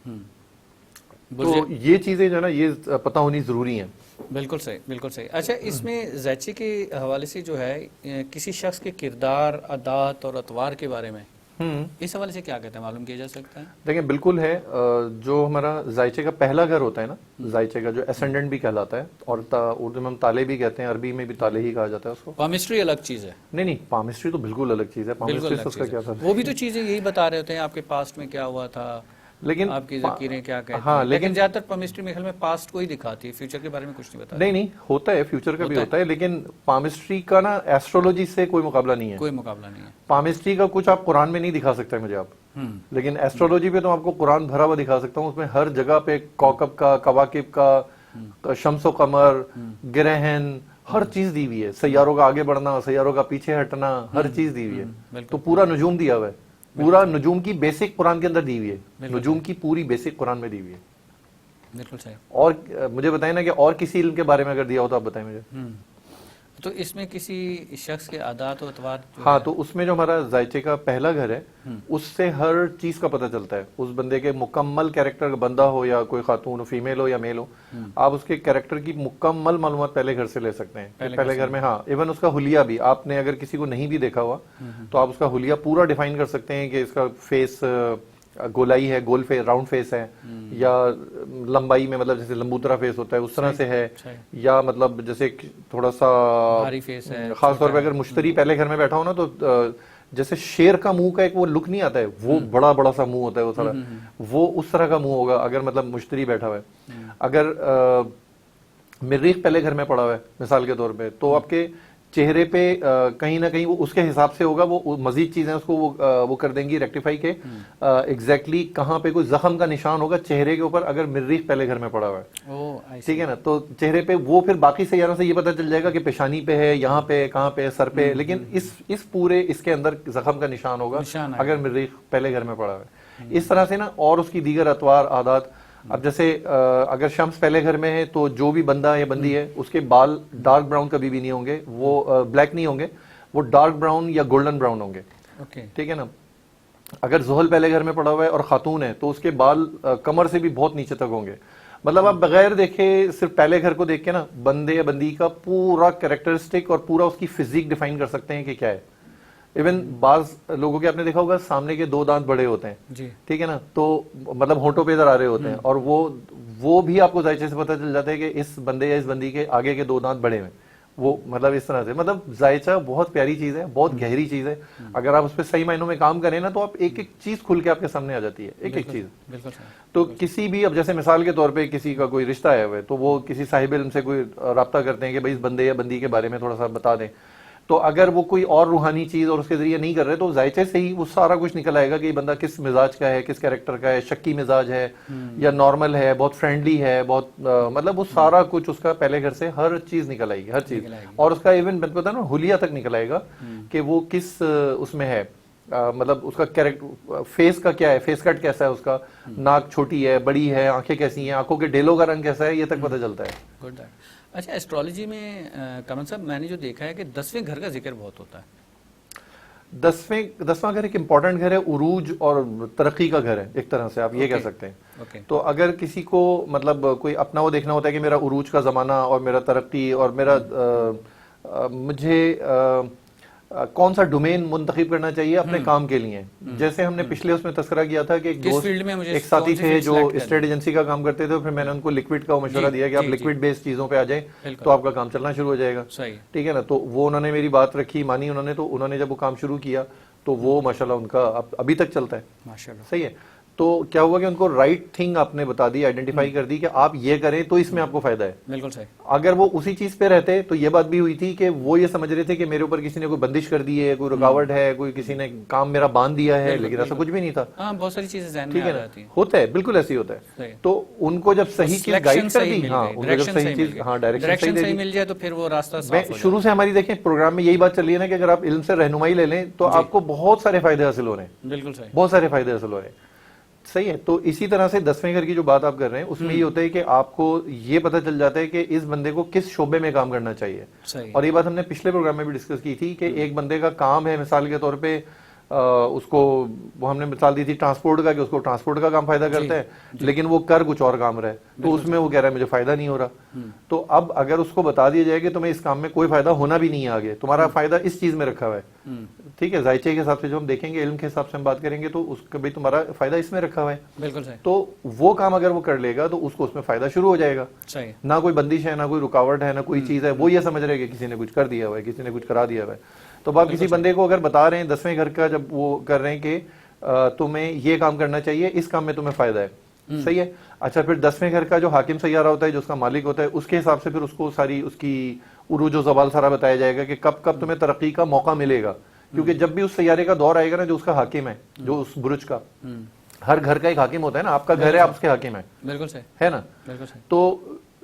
Speaker 2: تو یہ چیزیں جو ہے نا یہ پتہ ہونی ضروری ہیں.
Speaker 1: بالکل صحیح, بالکل صحیح. اچھا, اس میں ذائچے کے حوالے سے جو ہے کسی شخص کے کردار, عادات اور اطوار کے بارے میں اس حوالے سے کیا کہتے ہیں, معلوم کیا جا سکتا ہے؟
Speaker 2: دیکھیں بالکل ہے, جو ہمارا ذائچے کا پہلا گھر ہوتا ہے نا, ذائچے کا جو اسینڈنٹ بھی کہلاتا ہے, اور اردو میں ہم تالے بھی کہتے ہیں, عربی میں بھی تالے ہی کہا جاتا ہے اس کو.
Speaker 1: پامسٹری الگ چیز ہے.
Speaker 2: نہیں, پامسٹری تو بالکل الگ چیز ہے. پامسٹری اس کا کیا تھا,
Speaker 1: وہ بھی تو چیزیں یہی بتا رہے ہوتے ہیں آپ کے پاسٹ میں کیا ہوا تھا,
Speaker 2: لیکن
Speaker 1: آپ کی ذکیریں کیا کہتے ہیں, لیکن زیادہ تر پامسٹری میں خیال میں پاسٹ کو ہی دکھاتی ہے, فیوچر کے بارے میں کچھ نہیں بتاتی.
Speaker 2: نہیں, ہوتا ہے, فیوچر کا بھی ہوتا ہے, لیکن پامسٹری کا نا ایسٹرولوجی سے کوئی مقابلہ نہیں ہے,
Speaker 1: کوئی مقابلہ نہیں ہے.
Speaker 2: پامسٹری کا کچھ آپ قرآن میں نہیں دکھا سکتے مجھے آپ, لیکن ایسٹرولوجی پہ تو آپ کو قرآن بھرا ہوا دکھا سکتا ہوں. اس میں ہر جگہ پہ کوکب کا, کواکب کا, شمس و قمر, گرہن, ہر چیز دی ہوئی ہے. سیاروں کا آگے بڑھنا, سیاروں کا پیچھے ہٹنا, ہر چیز دی ہوئی ہے. تو پورا نجوم دیا ہوا ہے, پورا نجوم کی بیسک قرآن کے اندر دی ہوئی ہے, نجوم کی پوری بیسک قرآن میں دی ہوئی ہے.
Speaker 1: بالکل صحیح.
Speaker 2: اور مجھے بتائیں نا کہ اور کسی علم کے بارے میں اگر دیا ہو تو آپ بتائیں مجھے.
Speaker 1: تو اس میں کسی شخص کے عادات و اطوار
Speaker 2: ہاں تو اس میں جو ہمارا ذائچے کا پہلا گھر ہے اس سے ہر چیز کا پتہ چلتا ہے. اس بندے کے مکمل کیریکٹر، بندہ ہو یا کوئی خاتون ہو، فیمیل ہو یا میل ہو، آپ اس کے کیریکٹر کی مکمل معلومات پہلے گھر سے لے سکتے ہیں. پہلے گھر میں ہاں ایون اس کا حلیہ بھی، آپ نے اگر کسی کو نہیں بھی دیکھا ہوا تو آپ اس کا حلیہ پورا ڈیفائن کر سکتے ہیں کہ اس کا فیس گولائی ہے، گول فیس، راؤنڈ فیس ہے، یا لمبائی میں مطلب جیسے لمبوترا فیس ہوتا ہے اس طرح سے ہے، یا مطلب جیسے تھوڑا سا
Speaker 1: بھاری فیس ہے.
Speaker 2: خاص طور پہ اگر مشتری پہلے گھر میں بیٹھا ہو نا تو جیسے شیر کا منہ کا ایک وہ لک نہیں آتا ہے، وہ بڑا بڑا سا منہ ہوتا ہے، وہ سارا وہ اس طرح کا منہ ہوگا اگر مطلب مشتری بیٹھا ہوا ہے. اگر مریخ پہلے گھر میں پڑا ہوا ہے مثال کے طور پہ، تو آپ کے چہرے پہ کہیں نہ کہیں وہ اس کے حساب سے ہوگا، وہ مزید چیزیں اس کو وہ کر دیں گی ریکٹیفائی کے ایگزیکٹلی کہاں پہ کوئی زخم کا نشان ہوگا چہرے کے اوپر اگر مریخ پہلے گھر میں پڑا ہوا ہے. ٹھیک ہے نا، تو چہرے پہ وہ پھر باقی سیاروں سے یہ پتہ چل جائے گا کہ پیشانی پہ ہے، یہاں پہ، کہاں پہ، سر پہ، لیکن اس پورے اس کے اندر زخم کا نشان ہوگا اگر مریخ پہلے گھر میں پڑا ہوا ہے. اس طرح سے نا اور اس کی دیگر اطوار، عادات. اب جیسے اگر شمس پہلے گھر میں ہے تو جو بھی بندہ یا بندی ہے اس کے بال ڈارک براؤن کبھی بھی نہیں ہوں گے، وہ بلیک نہیں ہوں گے، وہ ڈارک براؤن یا گولڈن براؤن ہوں گے. ٹھیک ہے نا. اگر زحل پہلے گھر میں پڑا ہوا ہے اور خاتون ہے تو اس کے بال کمر سے بھی بہت نیچے تک ہوں گے. مطلب آپ بغیر دیکھے صرف پہلے گھر کو دیکھ کے نا بندے یا بندی کا پورا کریکٹرسٹک اور پورا اس کی فزیک ڈیفائن کر سکتے ہیں کہ کیا ہے. ایون بعض لوگوں کے آپ نے دیکھا ہوگا سامنے کے 2 دانت بڑے ہوتے ہیں، ٹھیک ہے نا، تو مطلب ہونٹوں پہ ادھر آ رہے ہوتے ہیں، اور وہ بھی آپ کو ذائچے سے پتہ چل جاتا ہے کہ اس بندے یا اس بندی کے آگے کے 2 دانت بڑے ہیں. وہ مطلب اس طرح سے مطلب ذائچہ بہت پیاری چیز ہے، بہت گہری چیز ہے. اگر آپ اس پہ صحیح معنوں میں کام کریں نا تو آپ ایک ایک چیز کھل کے آپ کے سامنے آ جاتی ہے، ایک ایک چیز. تو کسی بھی اب جیسے مثال کے طور پہ کسی کا کوئی رشتہ ہے ہوئے تو وہ کسی صاحب علم سے کوئی رابطہ کرتے ہیں کہ بھائی اس بندے یا بندی کے بارے میں تھوڑا سا بتا دیں. تو اگر وہ کوئی اور روحانی چیز اور اس کے ذریعے نہیں کر رہے تو ذائچے سے ہی وہ سارا کچھ نکل آئے گا کہ یہ بندہ کس مزاج کا ہے، کس کیریکٹر کا ہے، شکی مزاج ہے یا نارمل ہے، بہت فرینڈلی ہے، بہت مطلب وہ سارا کچھ اس کا پہلے گھر سے ہر چیز نکل آئے گی، ہر چیز. اور اس کا ایون پتا نا حلیہ تک نکل آئے گا کہ وہ کس اس میں ہے، مطلب اس کا کیریکٹر، فیس کا کیا ہے، فیس کٹ کیسا ہے، اس کا ناک چھوٹی ہے، بڑی ہے، آنکھیں کیسی ہیں، آنکھوں کے ڈیلوں کا رنگ کیسا ہے، یہ تک پتہ چلتا ہے.
Speaker 1: اچھا ایسٹرالوجی میں کمل صاحب میں نے جو دیکھا ہے کہ 10ویں گھر کا ذکر بہت ہوتا ہے.
Speaker 2: 10واں گھر ایک امپورٹنٹ گھر ہے، عروج اور ترقی کا گھر ہے ایک طرح سے آپ یہ کہہ سکتے ہیں. تو اگر کسی کو مطلب کوئی اپنا وہ دیکھنا ہوتا ہے کہ میرا عروج کا زمانہ اور میرا ترقی اور میرا مجھے کون سا ڈومین منتخب کرنا چاہیے اپنے کام کے لیے. جیسے ہم نے پچھلے اس میں تذکرہ کیا تھا کہ ایک ساتھی تھے جو اسٹیٹ ایجنسی کا کام کرتے تھے، پھر میں نے ان کو لکوڈ کا مشورہ دیا کہ آپ لکوڈ بیس چیزوں پہ آ جائیں تو آپ کا کام چلنا شروع ہو جائے گا. ٹھیک ہے نا. تو وہ انہوں نے میری بات رکھی، مانی انہوں نے، تو انہوں نے جب وہ کام شروع کیا تو وہ ماشاءاللہ ان کا ابھی تک چلتا ہے. صحیح ہے. تو کیا ہوا کہ ان کو رائٹ تھنگ آپ نے بتا دی، آئیڈینٹیفائی کر دی کہ آپ یہ کریں تو اس میں آپ کو فائدہ ہے.
Speaker 1: بالکل صحیح.
Speaker 2: اگر وہ اسی چیز پہ رہتے تو یہ بات بھی ہوئی تھی کہ وہ یہ سمجھ رہے تھے کہ میرے اوپر کسی نے کوئی بندش کر دی ہے، کوئی رکاوٹ ہے، کوئی کسی نے کام میرا باندھ دیا ہے، لیکن ایسا کچھ بھی نہیں تھا.
Speaker 1: بہت ساری چیزیں ذہن میں آ جاتی ہیں.
Speaker 2: ہوتا ہے، بالکل ایسے ہی ہوتا ہے. تو ان کو جب صحیح چیز گائیڈ کر دی، ہاں ان کو جب صحیح چیز، ہاں ڈائریکشن صحیح مل جائے
Speaker 1: تو پھر وہ راستہ صاف ہو جائے.
Speaker 2: شروع سے ہماری دیکھیں پروگرام میں یہی بات چل رہی ہے نا کہ اگر آپ علم سے رہنمائی لے لیں تو آپ کو بہت سارے فائدے حاصل ہو رہے ہیں.
Speaker 1: بالکل صحیح.
Speaker 2: بہت سارے فائدے حاصل ہو رہے ہیں. صحیح ہے. تو اسی طرح سے 10ویں گھر کی جو بات آپ کر رہے ہیں اس میں یہ ہوتا ہے کہ آپ کو یہ پتہ چل جاتا ہے کہ اس بندے کو کس شعبے میں کام کرنا چاہیے. اور یہ بات ہم نے پچھلے پروگرام میں بھی ڈسکس کی تھی کہ ایک بندے کا کام ہے مثال کے طور پہ اس کو وہ ہم نے مثال دی تھی ٹرانسپورٹ کا کہ اس کو ٹرانسپورٹ کا کام فائدہ کرتا ہے لیکن وہ کر کچھ اور کام رہا ہے تو اس میں وہ کہہ رہا ہے مجھے فائدہ نہیں ہو رہا. تو اب اگر اس کو بتا دیا جائے کہ تمہیں اس کام میں کوئی فائدہ ہونا بھی نہیں ہے، آگے تمہارا فائدہ اس چیز میں رکھا ہوا ہے. ٹھیک ہے. ذائچے کے حساب سے جو ہم دیکھیں گے، علم کے حساب سے ہم بات کریں گے تو اس کا بھائی تمہارا فائدہ اس میں رکھا ہوا ہے.
Speaker 1: بالکل صحیح.
Speaker 2: تو وہ کام اگر وہ کر لے گا تو اس کو اس میں فائدہ شروع ہو جائے گا.
Speaker 1: صحیح.
Speaker 2: نہ کوئی بندش ہے، نہ کوئی رکاوٹ ہے، نہ کوئی چیز ہے. وہ یہ سمجھ رہے کہ کسی نے کچھ کر دیا ہوا ہے، کسی نے کچھ کرا دیا ہوا ہے. تو آپ کسی بندے کو اگر بتا رہے ہیں 10ویں گھر کا جب وہ کر رہے ہیں کہ تمہیں یہ کام کرنا چاہیے، اس کام میں تمہیں فائدہ ہے. صحیح ہے. اچھا پھر 10ویں گھر کا جو حاکم سیارہ ہوتا ہے، جو اس کا مالک ہوتا ہے، اس کے حساب سے پھر اس کو ساری اس کی عروج و زوال سارا بتایا جائے گا کہ کب کب تمہیں ترقی کا موقع ملے گا. کیونکہ جب بھی اس سیارے کا دور آئے گا نا، جو اس کا حاکم ہے، جو اس برج کا، ہر گھر کا ایک حاکم ہوتا ہے نا، آپ کا گھر ہے، آپ اس کے حاکم ہیں.
Speaker 1: بالکل صحیح
Speaker 2: ہے نا.
Speaker 1: بالکل صحیح.
Speaker 2: تو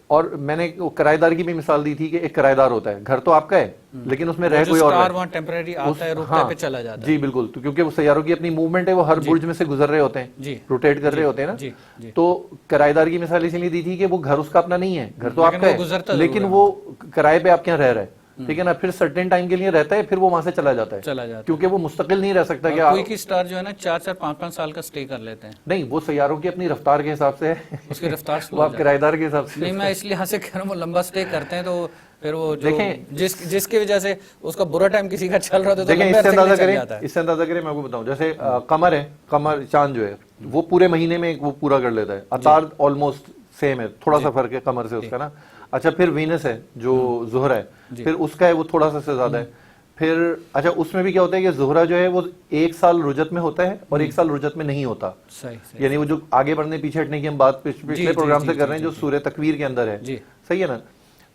Speaker 2: اور میں نے کرایہ دار کی بھی مثال دی تھی کہ ایک کرایہ دار ہوتا ہے, گھر تو آپ کا ہے لیکن اس میں رہ کوئی اور
Speaker 1: اسٹار وہاں ٹیمپریری آتا ہے, رکتا ہے, پہ چلا جاتا ہے.
Speaker 2: جی بالکل, تو کیونکہ وہ سیاروں کی اپنی موومنٹ ہے, وہ ہر برج میں سے گزر رہے ہوتے ہیں, روٹیٹ کر رہے ہوتے ہیں نا. تو کرایہ دار کی مثال اسی لیے دی تھی کہ وہ گھر اس کا اپنا نہیں ہے, گھر تو آپ کا ہے لیکن وہ کرائے پہ آپ کے یہاں رہ رہا ہے, ٹھیک ہے نا, پھر سرٹن ٹائم کے لیے رہتا ہے, پھر وہ وہاں سے چلا جاتا ہے کیونکہ وہ مستقل نہیں رہ سکتا. کہ
Speaker 1: کوئی کی سٹار جو ہے نا 4-5 سال کا سٹے کر لیتے ہیں.
Speaker 2: نہیں, وہ سیاروں کی اپنی رفتار کے حساب سے ہے,
Speaker 1: اس کی رفتار
Speaker 2: وہ آپ کرایہ دار کے حساب سے.
Speaker 1: نہیں, میں اس لیے یہاں سے کہہ رہا ہوں وہ لمبا سٹے کرتے ہیں تو پھر وہ جس کی وجہ سے اس کا برا ٹائم کسی کا چل رہا تھا,
Speaker 2: دیکھیں اس سے اندازہ کریں, میں آپ کو بتاؤں, جیسے قمر ہے, قمر چاند جو ہے وہ پورے مہینے میں وہ پورا کر لیتا ہے, عطارد آلموسٹ سیم ہے, تھوڑا سا فرق ہے قمر سے اس کا نا. اچھا, پھر وینس ہے جو زہرہ ہے, پھر اس کا ہے وہ تھوڑا سا سے زیادہ ہے. پھر اچھا اس میں بھی کیا ہوتا ہے کہ زہرہ جو ہے وہ 1 سال رجت میں ہوتا ہے اور 1 سال رجت میں نہیں ہوتا. یعنی وہ جو آگے بڑھنے پیچھے ہٹنے کی ہم بات پچھلے پروگرام سے کر رہے ہیں جو سورہ تکویر کے اندر ہے, صحیح ہے نا.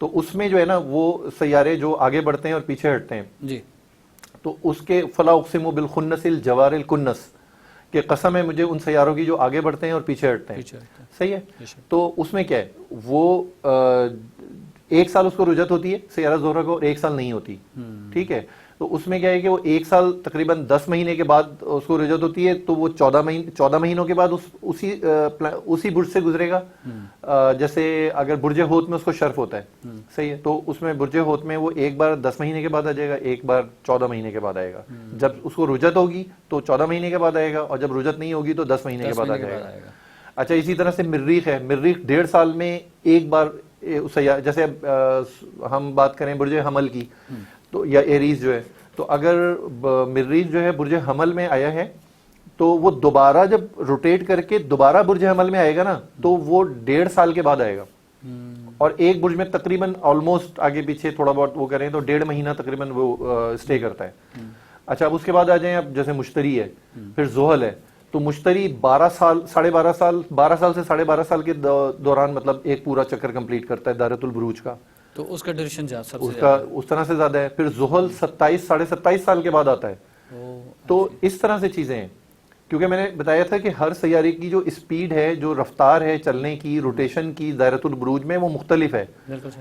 Speaker 2: تو اس میں جو ہے نا وہ سیارے جو آگے بڑھتے ہیں اور پیچھے ہٹتے ہیں, تو اس کے فلا اقسم بالخنس الجوار الکنس, کہ قسم ہے مجھے ان سیاروں کی جو آگے بڑھتے ہیں اور پیچھے ہٹتے ہیں, صحیح ہے. تو اس میں کیا ہے, وہ 1 سال اس کو رجت ہوتی ہے سیارہ زہرہ کو اور 1 سال نہیں ہوتی, ٹھیک ہے. تو اس میں کیا ہے کہ وہ 1 سال تقریباً 10 مہینے کے بعد اس کو رجت ہوتی ہے, تو وہ 14 مہینوں کے بعد اسی برج سے گزرے گا. جیسے اگر برج ہوت میں اس کو شرف ہوتا ہے, صحیح ہے, تو اس میں برج ہوت میں وہ ایک بار 10 مہینے کے بعد آ جائے گا, ایک بار 14 مہینے کے بعد آئے گا. جب اس کو رجت ہوگی تو 14 مہینے کے بعد آئے گا, اور جب رجت نہیں ہوگی تو 10 مہینے کے بعد آ جائے گا. اچھا, اسی طرح سے مریخ ہے, مریخ 1.5 سال میں ایک بار, جیسے ہم بات کریں برج حمل کی تو یا ایریز جو ہے, تو اگر مریخ جو ہے برج حمل میں آیا ہے تو وہ دوبارہ جب روٹیٹ کر کے دوبارہ برج حمل میں آئے گا نا, تو وہ 1.5 سال کے بعد آئے گا, اور ایک برج میں تقریباً آلموسٹ آگے پیچھے تھوڑا بہت وہ کریں تو 1.5 مہینہ تقریباً وہ اسٹے کرتا ہے. اچھا, اب اس کے بعد آ جائیں, اب جیسے مشتری ہے, پھر زحل ہے, تو مشتری 12 سال سے 12.5 سال کے دوران مطلب ایک پورا چکر کمپلیٹ کرتا ہے دائرۃ البروج کا,
Speaker 1: تو اس کا ڈیوریشن
Speaker 2: اس طرح سے زیادہ ہے. پھر زحل 27 سال کے بعد آتا ہے. تو اس طرح سے چیزیں ہیں, کیونکہ میں نے بتایا تھا کہ ہر سیارے کی جو اسپیڈ ہے, جو رفتار ہے چلنے کی, روٹیشن کی دائرۃ البروج میں, وہ مختلف ہے.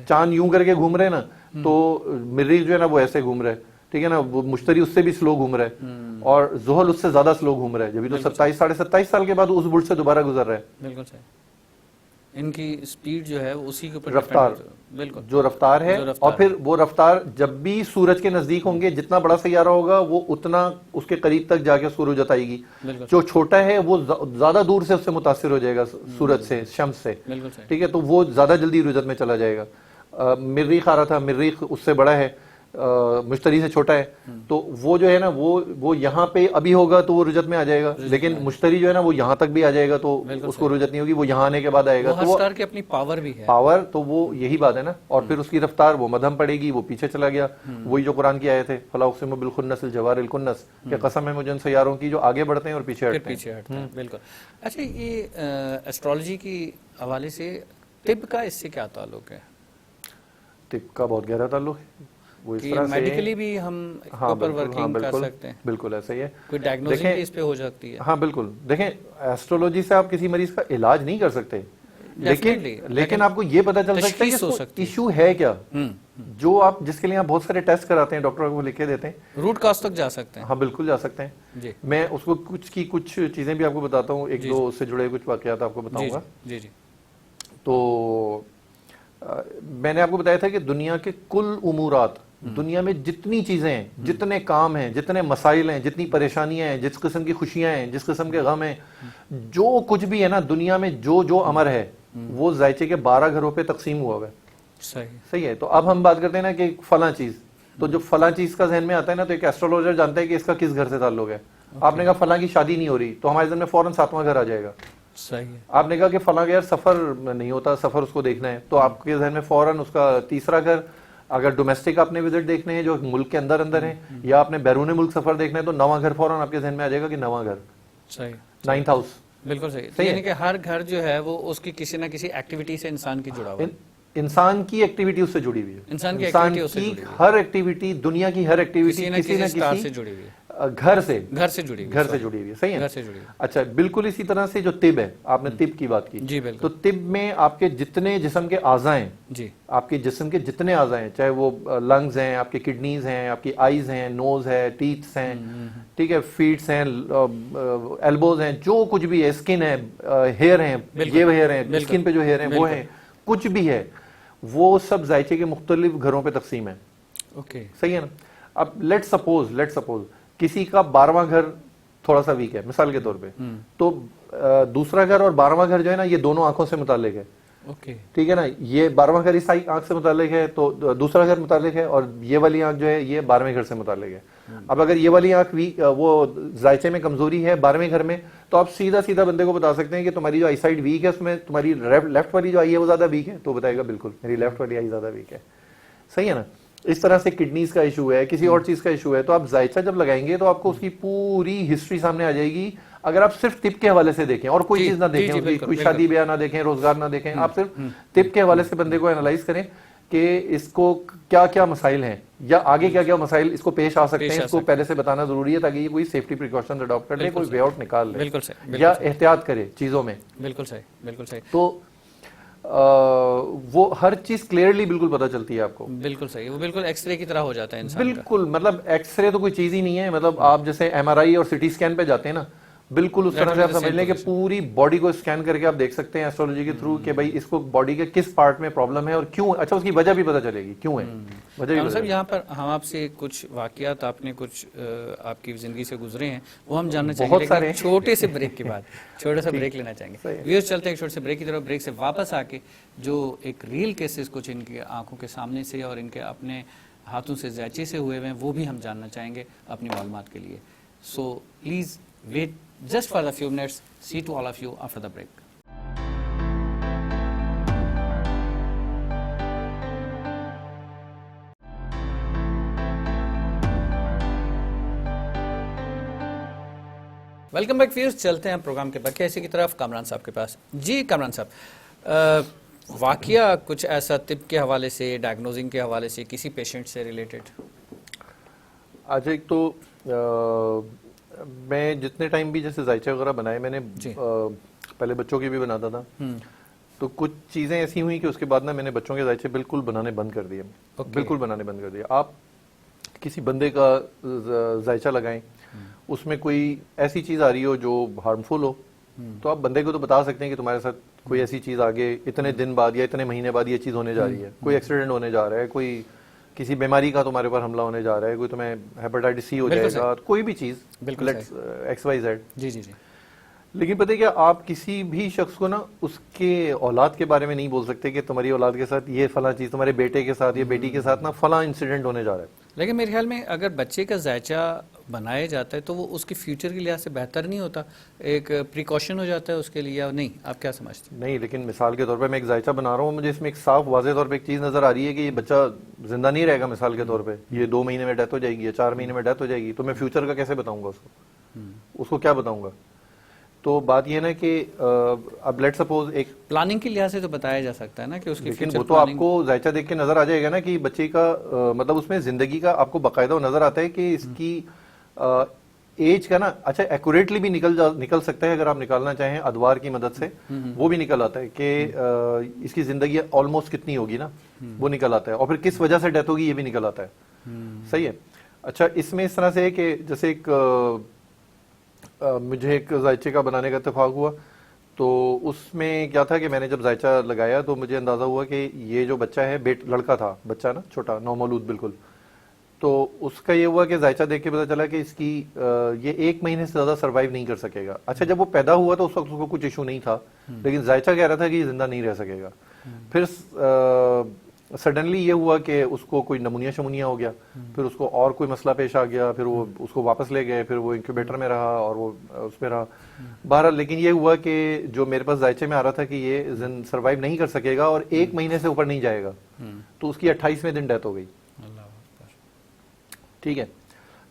Speaker 2: چاند یوں کر کے گھوم رہے نا, تو مریخ جو ہے نا وہ ایسے گھوم رہے, ٹھیک ہے نا, وہ مشتری اس سے بھی سلو گھوم رہا ہے, اور زحل اس سے زیادہ سلو گھوم رہا ہے, جبھی تو 27 سال کے بعد اس برج سے دوبارہ گزر رہا ہے.
Speaker 1: بالکل صحیح. ان کی سپیڈ جو ہے اسی کے اوپر
Speaker 2: رفتار,
Speaker 1: بالکل
Speaker 2: جو رفتار ہے, اور پھر وہ رفتار جب بھی سورج کے نزدیک ہوں گے, جتنا بڑا سیارہ ہوگا وہ اتنا اس کے قریب تک جا کے سورج آئے گی. جو چھوٹا ہے وہ زیادہ دور سے اس سے متاثر ہو جائے گا, سورج سے, شمس سے, ٹھیک ہے, تو وہ زیادہ جلدی رجت میں چلا جائے گا. مریخ آ رہا تھا, مریخ اس سے بڑا ہے, مشتری سے چھوٹا ہے, تو وہ جو ہے نا وہ یہاں پہ ابھی ہوگا تو وہ رجت میں آ جائے گا, لیکن مشتری جو ہے نا وہ یہاں تک بھی آ جائے گا تو اس کو رجت نہیں ہوگی, وہ یہاں آنے کے بعد آئے گا.
Speaker 1: تو ہر کی اپنی پاور بھی ہے,
Speaker 2: پاور, تو وہ یہی بات ہے نا. اور پھر اس کی رفتار وہ مدھم پڑے گی, وہ پیچھے چلا گیا, وہی جو قرآن کی آیت ہے فلا اقسم بالخنس الجوار الکنس, کہ قسم ہے مجھے ان سیاروں کی جو آگے بڑھتے ہیں اور پیچھے ہٹتے ہیں.
Speaker 1: بالکل. اچھا, یہ ایسٹرالوجی کی حوالے سے طب کا اس سے کیا تعلق ہے؟
Speaker 2: طب کا بہت گہرا تعلق ہے.
Speaker 1: میڈیکلی بھی ہم اوپر ورکنگ کر سکتے ہیں.
Speaker 2: بالکل ایسا ہی ہے,
Speaker 1: کوئی ڈائگنوزنگ بھی اس پہ ہو جاتی ہے.
Speaker 2: ہاں بالکل. دیکھیں, ایسٹرولوجی سے آپ کسی مریض کا علاج نہیں کر سکتے, لیکن آپ کو یہ پتا چل سکتا ہے کہ ایشو ہے کیا, جو آپ جس کے لیے آپ بہت سارے ٹیسٹ کراتے ہیں, ڈاکٹر کو لکھ کے دیتے ہیں,
Speaker 1: روٹ کاز تک جا سکتے ہیں.
Speaker 2: ہاں بالکل جا سکتے ہیں. میں اس کو کچھ چیزیں بھی آپ کو بتاتا ہوں, 1-2 اس سے جڑے کچھ واقعات آپ کو بتاؤں گا. تو میں نے آپ کو بتایا تھا کہ دنیا کے کل امورات, دنیا میں جتنی چیزیں ہیں, جتنے کام ہیں, جتنے مسائل ہیں, جتنی پریشانیاں ہیں, جس قسم کی خوشیاں ہیں, جس قسم کے غم ہیں, جو کچھ بھی ہے نا دنیا میں, جو امر ہے وہ ذائچے کے 12 گھروں پہ تقسیم ہوا ہے. صحیح ہے. تو اب ہم بات کرتے ہیں نا کہ فلاں چیز, تو جو فلاں چیز کا ذہن میں آتا ہے نا, تو ایک ایسٹرولوجر جانتا ہے کہ اس کا کس گھر سے تعلق ہے. آپ نے کہا فلاں کی شادی نہیں ہو رہی, تو ہمارے ذہن میں فوراً 7واں گھر آ جائے گا. آپ نے کہا کہ فلاں کا یار سفر نہیں ہوتا, سفر اس کو دیکھنا ہے, تو آپ کے ذہن میں فوراً اس کا 3را گھر. اگر ڈومیسٹک آپ نے وزٹ دیکھنے ہیں جو ملک کے اندر ہیں, یا آپ نے بیرون ملک سفر دیکھنا ہے, تو 9واں گھر فوراً آپ کے ذہن میں آ جائے گا کہ 9واں گھر, 9th ہاؤس.
Speaker 1: بالکل صحیح. یعنی کہ ہر گھر جو ہے وہ اس کی کسی نہ کسی ایکٹیویٹی سے انسان کی جڑا ہوا ہے.
Speaker 2: انسان کی ایکٹیویٹی اس سے جڑی ہوئی ہے. انسان کی ہر ایکٹیویٹی, دنیا کی ہر ایکٹیویٹی کسی نہ کسی
Speaker 1: سے جڑی ہوئی ہے.
Speaker 2: گھر سے
Speaker 1: جڑی
Speaker 2: ہوئی ہے. صحیح ہے.
Speaker 1: گھر سے جڑی.
Speaker 2: اچھا بالکل اسی طرح سے جو طب ہے, آپ نے طب کی بات کی,
Speaker 1: جی بالکل.
Speaker 2: تو طب میں آپ کے جتنے جسم کے اعضاء ہیں,
Speaker 1: جی
Speaker 2: آپ کے جسم کے جتنے اعضاء ہیں, چاہے وہ لنگز ہیں, آپ کی کڈنیز ہیں, آپ کی آئیز ہیں, نوز ہے, ٹیتھس ہیں, ٹھیک ہے, فیٹس ہیں, ایلبوز ہیں, جو کچھ بھی ہے, اسکن ہے, ہیئر ہیں, یہ ہیئر ہیں, اسکن پہ جو ہیئر ہیں وہ ہیں, کچھ بھی ہے وہ سب ذائچے کے مختلف گھروں پہ تقسیم ہے.
Speaker 1: اوکے
Speaker 2: صحیح ہے نا. اب لیٹ سپوز کسی کا 12واں گھر تھوڑا سا ویک ہے مثال کے طور پہ, تو دوسرا گھر اور 12واں گھر جو ہے نا یہ دونوں آنکھوں سے متعلق ہے. ٹھیک ہے نا, یہ 12واں گھر اس آنکھ سے متعلق ہے تو دوسرا گھر متعلق ہے, اور یہ والی آنکھ جو ہے یہ 12ویں گھر سے متعلق ہے. اب اگر یہ والی آنکھ وہ ذائچے میں کمزوری ہے 12ویں گھر میں, تو آپ سیدھا بندے کو بتا سکتے ہیں کہ تمہاری جو آئی سائڈ ویک ہے اس میں تمہاری لیفٹ والی جو آئی ہے وہ زیادہ ویک ہے, تو بتائے گا بالکل میری لیفٹ والی آئی زیادہ ویک ہے. صحیح ہے نا. اس طرح سے کڈنیز کا ایشو ہے, کسی اور چیز کا ایشو ہے, تو آپ ذائچہ جب لگائیں گے تو آپ کو اس کی پوری ہسٹری سامنے آ جائے گی. اگر آپ صرف طب کے حوالے سے دیکھیں اور کوئی چیز نہ دیکھیں, کوئی شادی بیاہ نہ دیکھیں, روزگار نہ دیکھیں, آپ صرف طب کے حوالے سے بندے کو اینالائز کریں کہ اس کو کیا کیا مسائل ہیں یا آگے کیا کیا مسائل اس کو پیش آ سکتے ہیں, اس کو پہلے سے بتانا ضروری ہے تاکہ یہ کوئی سیفٹی پریکاشن اڈاپٹ کر لے, کوئی وے آؤٹ نکال لے یا احتیاط کرے چیزوں میں.
Speaker 1: بالکل صحیح.
Speaker 2: تو وہ ہر چیز کلیئرلی بالکل پتہ چلتی ہے آپ کو.
Speaker 1: بالکل صحیح. وہ بالکل ایکس رے کی طرح ہو جاتا ہے انسان.
Speaker 2: بالکل, مطلب ایکس رے تو کوئی چیز ہی نہیں ہے. مطلب آپ جیسے ایم آر آئی اور سی ٹی اسکین پہ جاتے ہیں نا, بالکل اس طرح سے آپ سمجھ لیں کہ پوری باڈی کو اسکین کر کے آپ دیکھ سکتے ہیں ایسٹرولوجی کے تھرو کہ بھائی اس کو باڈی کے کس پارٹ میں پرابلم ہے اور کیوں. اچھا اس کی وجہ بھی پتہ چلے گی کیوں ہے وجہ بھی.
Speaker 1: صاحب یہاں پر ہم آپ سے کچھ واقعات آپ نے کچھ آپ کی زندگی سے گزرے ہیں وہ ہم جاننا چاہیں گے, لیکن چھوٹے سے بریک کے بعد چھوٹا سا بریک لینا چاہیں گے. ویئرز چلتے ہیں ایک چھوٹے سے بریک کی طرف. بریک سے واپس آ کے جو ایک ریئل کیسز کچھ ان کی آنکھوں کے سامنے سے اور ان کے اپنے ہاتھوں سے ذائچے سے ہوئے ہوئے ہیں وہ بھی ہم جاننا چاہیں گے اپنی معلومات کے لیے. So please wait just for a few minutes. See to all of you after the break. Welcome back viewers. چلتے ہیں پروگرام کے باقی حصے کی طرف. کامران صاحب کے پاس. جی کامران صاحب, واقعہ کچھ ایسا طب کے حوالے سے, ڈائگنوزنگ کے حوالے سے کسی پیشنٹ سے ریلیٹڈ؟
Speaker 2: آج ایک تو میں جتنے ٹائم بھی جیسے ذائچہ وغیرہ بنائے میں نے پہلے بچوں کے بھی بناتا تھا, تو کچھ چیزیں ایسی ہوئی کہ اس کے بعد نا میں نے بچوں کے ذائچے بالکل بنانے بند کر دیے. بالکل بنانے بند کر دیا. آپ کسی بندے کا ذائچہ لگائیں, اس میں کوئی ایسی چیز آ رہی ہو جو ہارمفل ہو, تو آپ بندے کو تو بتا سکتے ہیں کہ تمہارے ساتھ کوئی ایسی چیز آگے اتنے دن بعد یا اتنے مہینے بعد یہ چیز ہونے جا رہی ہے, کوئی ایکسیڈنٹ ہونے جا رہا ہے, کوئی کسی بیماری کا تمہارے پر حملہ ہونے جا رہا ہے, کوئی تمہیں ہیپاٹائٹس سی ہو جائے گا, کوئی بھی چیز ایکس وائی زیڈ.
Speaker 1: جی جی جی.
Speaker 2: لیکن پتہ ہے کیا, آپ کسی بھی شخص کو نا اس کے اولاد کے بارے میں نہیں بول سکتے کہ تمہاری اولاد کے ساتھ یہ فلاں چیز, تمہارے بیٹے کے ساتھ یا بیٹی کے ساتھ نا فلاں انسیڈنٹ ہونے جا رہا ہے.
Speaker 1: لیکن میرے خیال میں اگر بچے کا ذائچہ بنایا جاتا ہے تو وہ اس کے فیوچر کے لحاظ سے بہتر نہیں ہوتا, ایک پریکاشن ہو جاتا ہے اس کے لیے, نہیں آپ کیا سمجھتے ہیں؟
Speaker 2: نہیں, لیکن مثال کے طور پہ میں ایک ذائچہ بنا رہا ہوں, مجھے اس میں ایک صاف واضح طور پہ ایک چیز نظر آ رہی ہے کہ یہ بچہ زندہ نہیں رہے گا مثال کے طور پہ, یہ 2 مہینے میں ڈیتھ ہو جائے گی یا 4 مہینے میں ڈیتھ ہو جائے گی, تو میں فیوچر کا کیسے بتاؤں گا اس کو کیا بتاؤں گا؟ تو بات یہ نا کہ اب لیٹ سپوز ایک
Speaker 1: پلاننگ کے لحاظ سے تو بتایا جا سکتا ہے نا کہ اس کی
Speaker 2: لیکن وہ تو آپ کو ذائچہ دیکھ کے نظر آ جائے گا نا کہ بچے کا مطلب اس میں زندگی کا آپ کو باقاعدہ نظر آتا ہے کہ اس کی ایج کا نا, اچھا ایکوریٹلی بھی نکل سکتا ہے اگر آپ نکالنا چاہیں ادوار کی مدد سے, وہ بھی نکل آتا ہے کہ اس کی زندگی آلموسٹ کتنی ہوگی نا, وہ نکل آتا ہے, اور پھر کس وجہ سے ڈیتھ ہوگی یہ بھی نکل آتا ہے. صحیح ہے. اچھا اس میں اس طرح سے ہے کہ جیسے ایک مجھے ایک ذائچے کا بنانے کا اتفاق ہوا, تو اس میں کیا تھا کہ میں نے جب ذائچہ لگایا تو مجھے اندازہ ہوا کہ یہ جو بچہ ہے لڑکا تھا, بچہ نا چھوٹا نومولود بالکل, تو اس کا یہ ہوا کہ ذائچہ دیکھ کے پتا چلا کہ اس کی یہ 1 مہینے سے زیادہ سروائیو نہیں کر سکے گا. اچھا جب وہ پیدا ہوا تو اس وقت اس کو کچھ ایشو نہیں تھا, لیکن ذائچہ کہہ رہا تھا کہ یہ زندہ نہیں رہ سکے گا. پھر سڈنلی یہ ہوا کہ اس کو کوئی نمونیا شمونیا ہو گیا, پھر اس کو اور کوئی مسئلہ پیش آ گیا, پھر وہ اس کو واپس لے گئے, پھر وہ انکیوبیٹر میں رہا اور وہ اس میں رہا. بہرحال لیکن یہ ہوا کہ جو میرے پاس ذائچے میں آ رہا تھا کہ یہ سروائیو نہیں کر سکے گا اور 1 مہینے سے اوپر نہیں جائے گا, تو اس کی 28ویں دن ڈیتھ ہو گئی. ٹھیک ہے,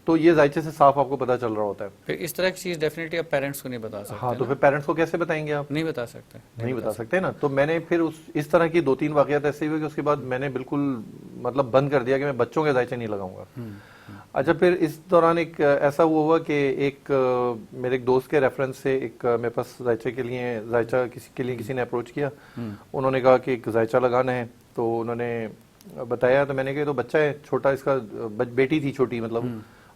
Speaker 2: تو یہ ذائچے سے صاف آپ کو پتا چل رہا ہوتا ہے.
Speaker 1: پھر اس طرح کی چیز ڈیفینیٹلی آپ پیرنٹس کو نہیں بتا سکتے.
Speaker 2: ہاں, تو پھر پیرنٹس کو کیسے بتائیں گے آپ؟
Speaker 1: نہیں بتا سکتے
Speaker 2: نا. تو میں نے پھر اس طرح کی 2-3 واقعات ایسے ہوئے کہ اس کے بعد میں نے بالکل مطلب بند کر دیا کہ میں بچوں کے ذائچے نہیں لگاؤں گا. اچھا پھر اس دوران ایک ایسا ہوا کہ ایک میرے ایک دوست کے ریفرنس سے ایک میرے پاس ذائچہ کسی نے اپروچ کیا. انہوں نے کہا کہ ایک ذائچہ لگانا ہے, تو انہوں نے بتایا, تو میں نے کہا تو بچہ ہے چھوٹا, اس کا بیٹی تھی چھوٹی مطلب,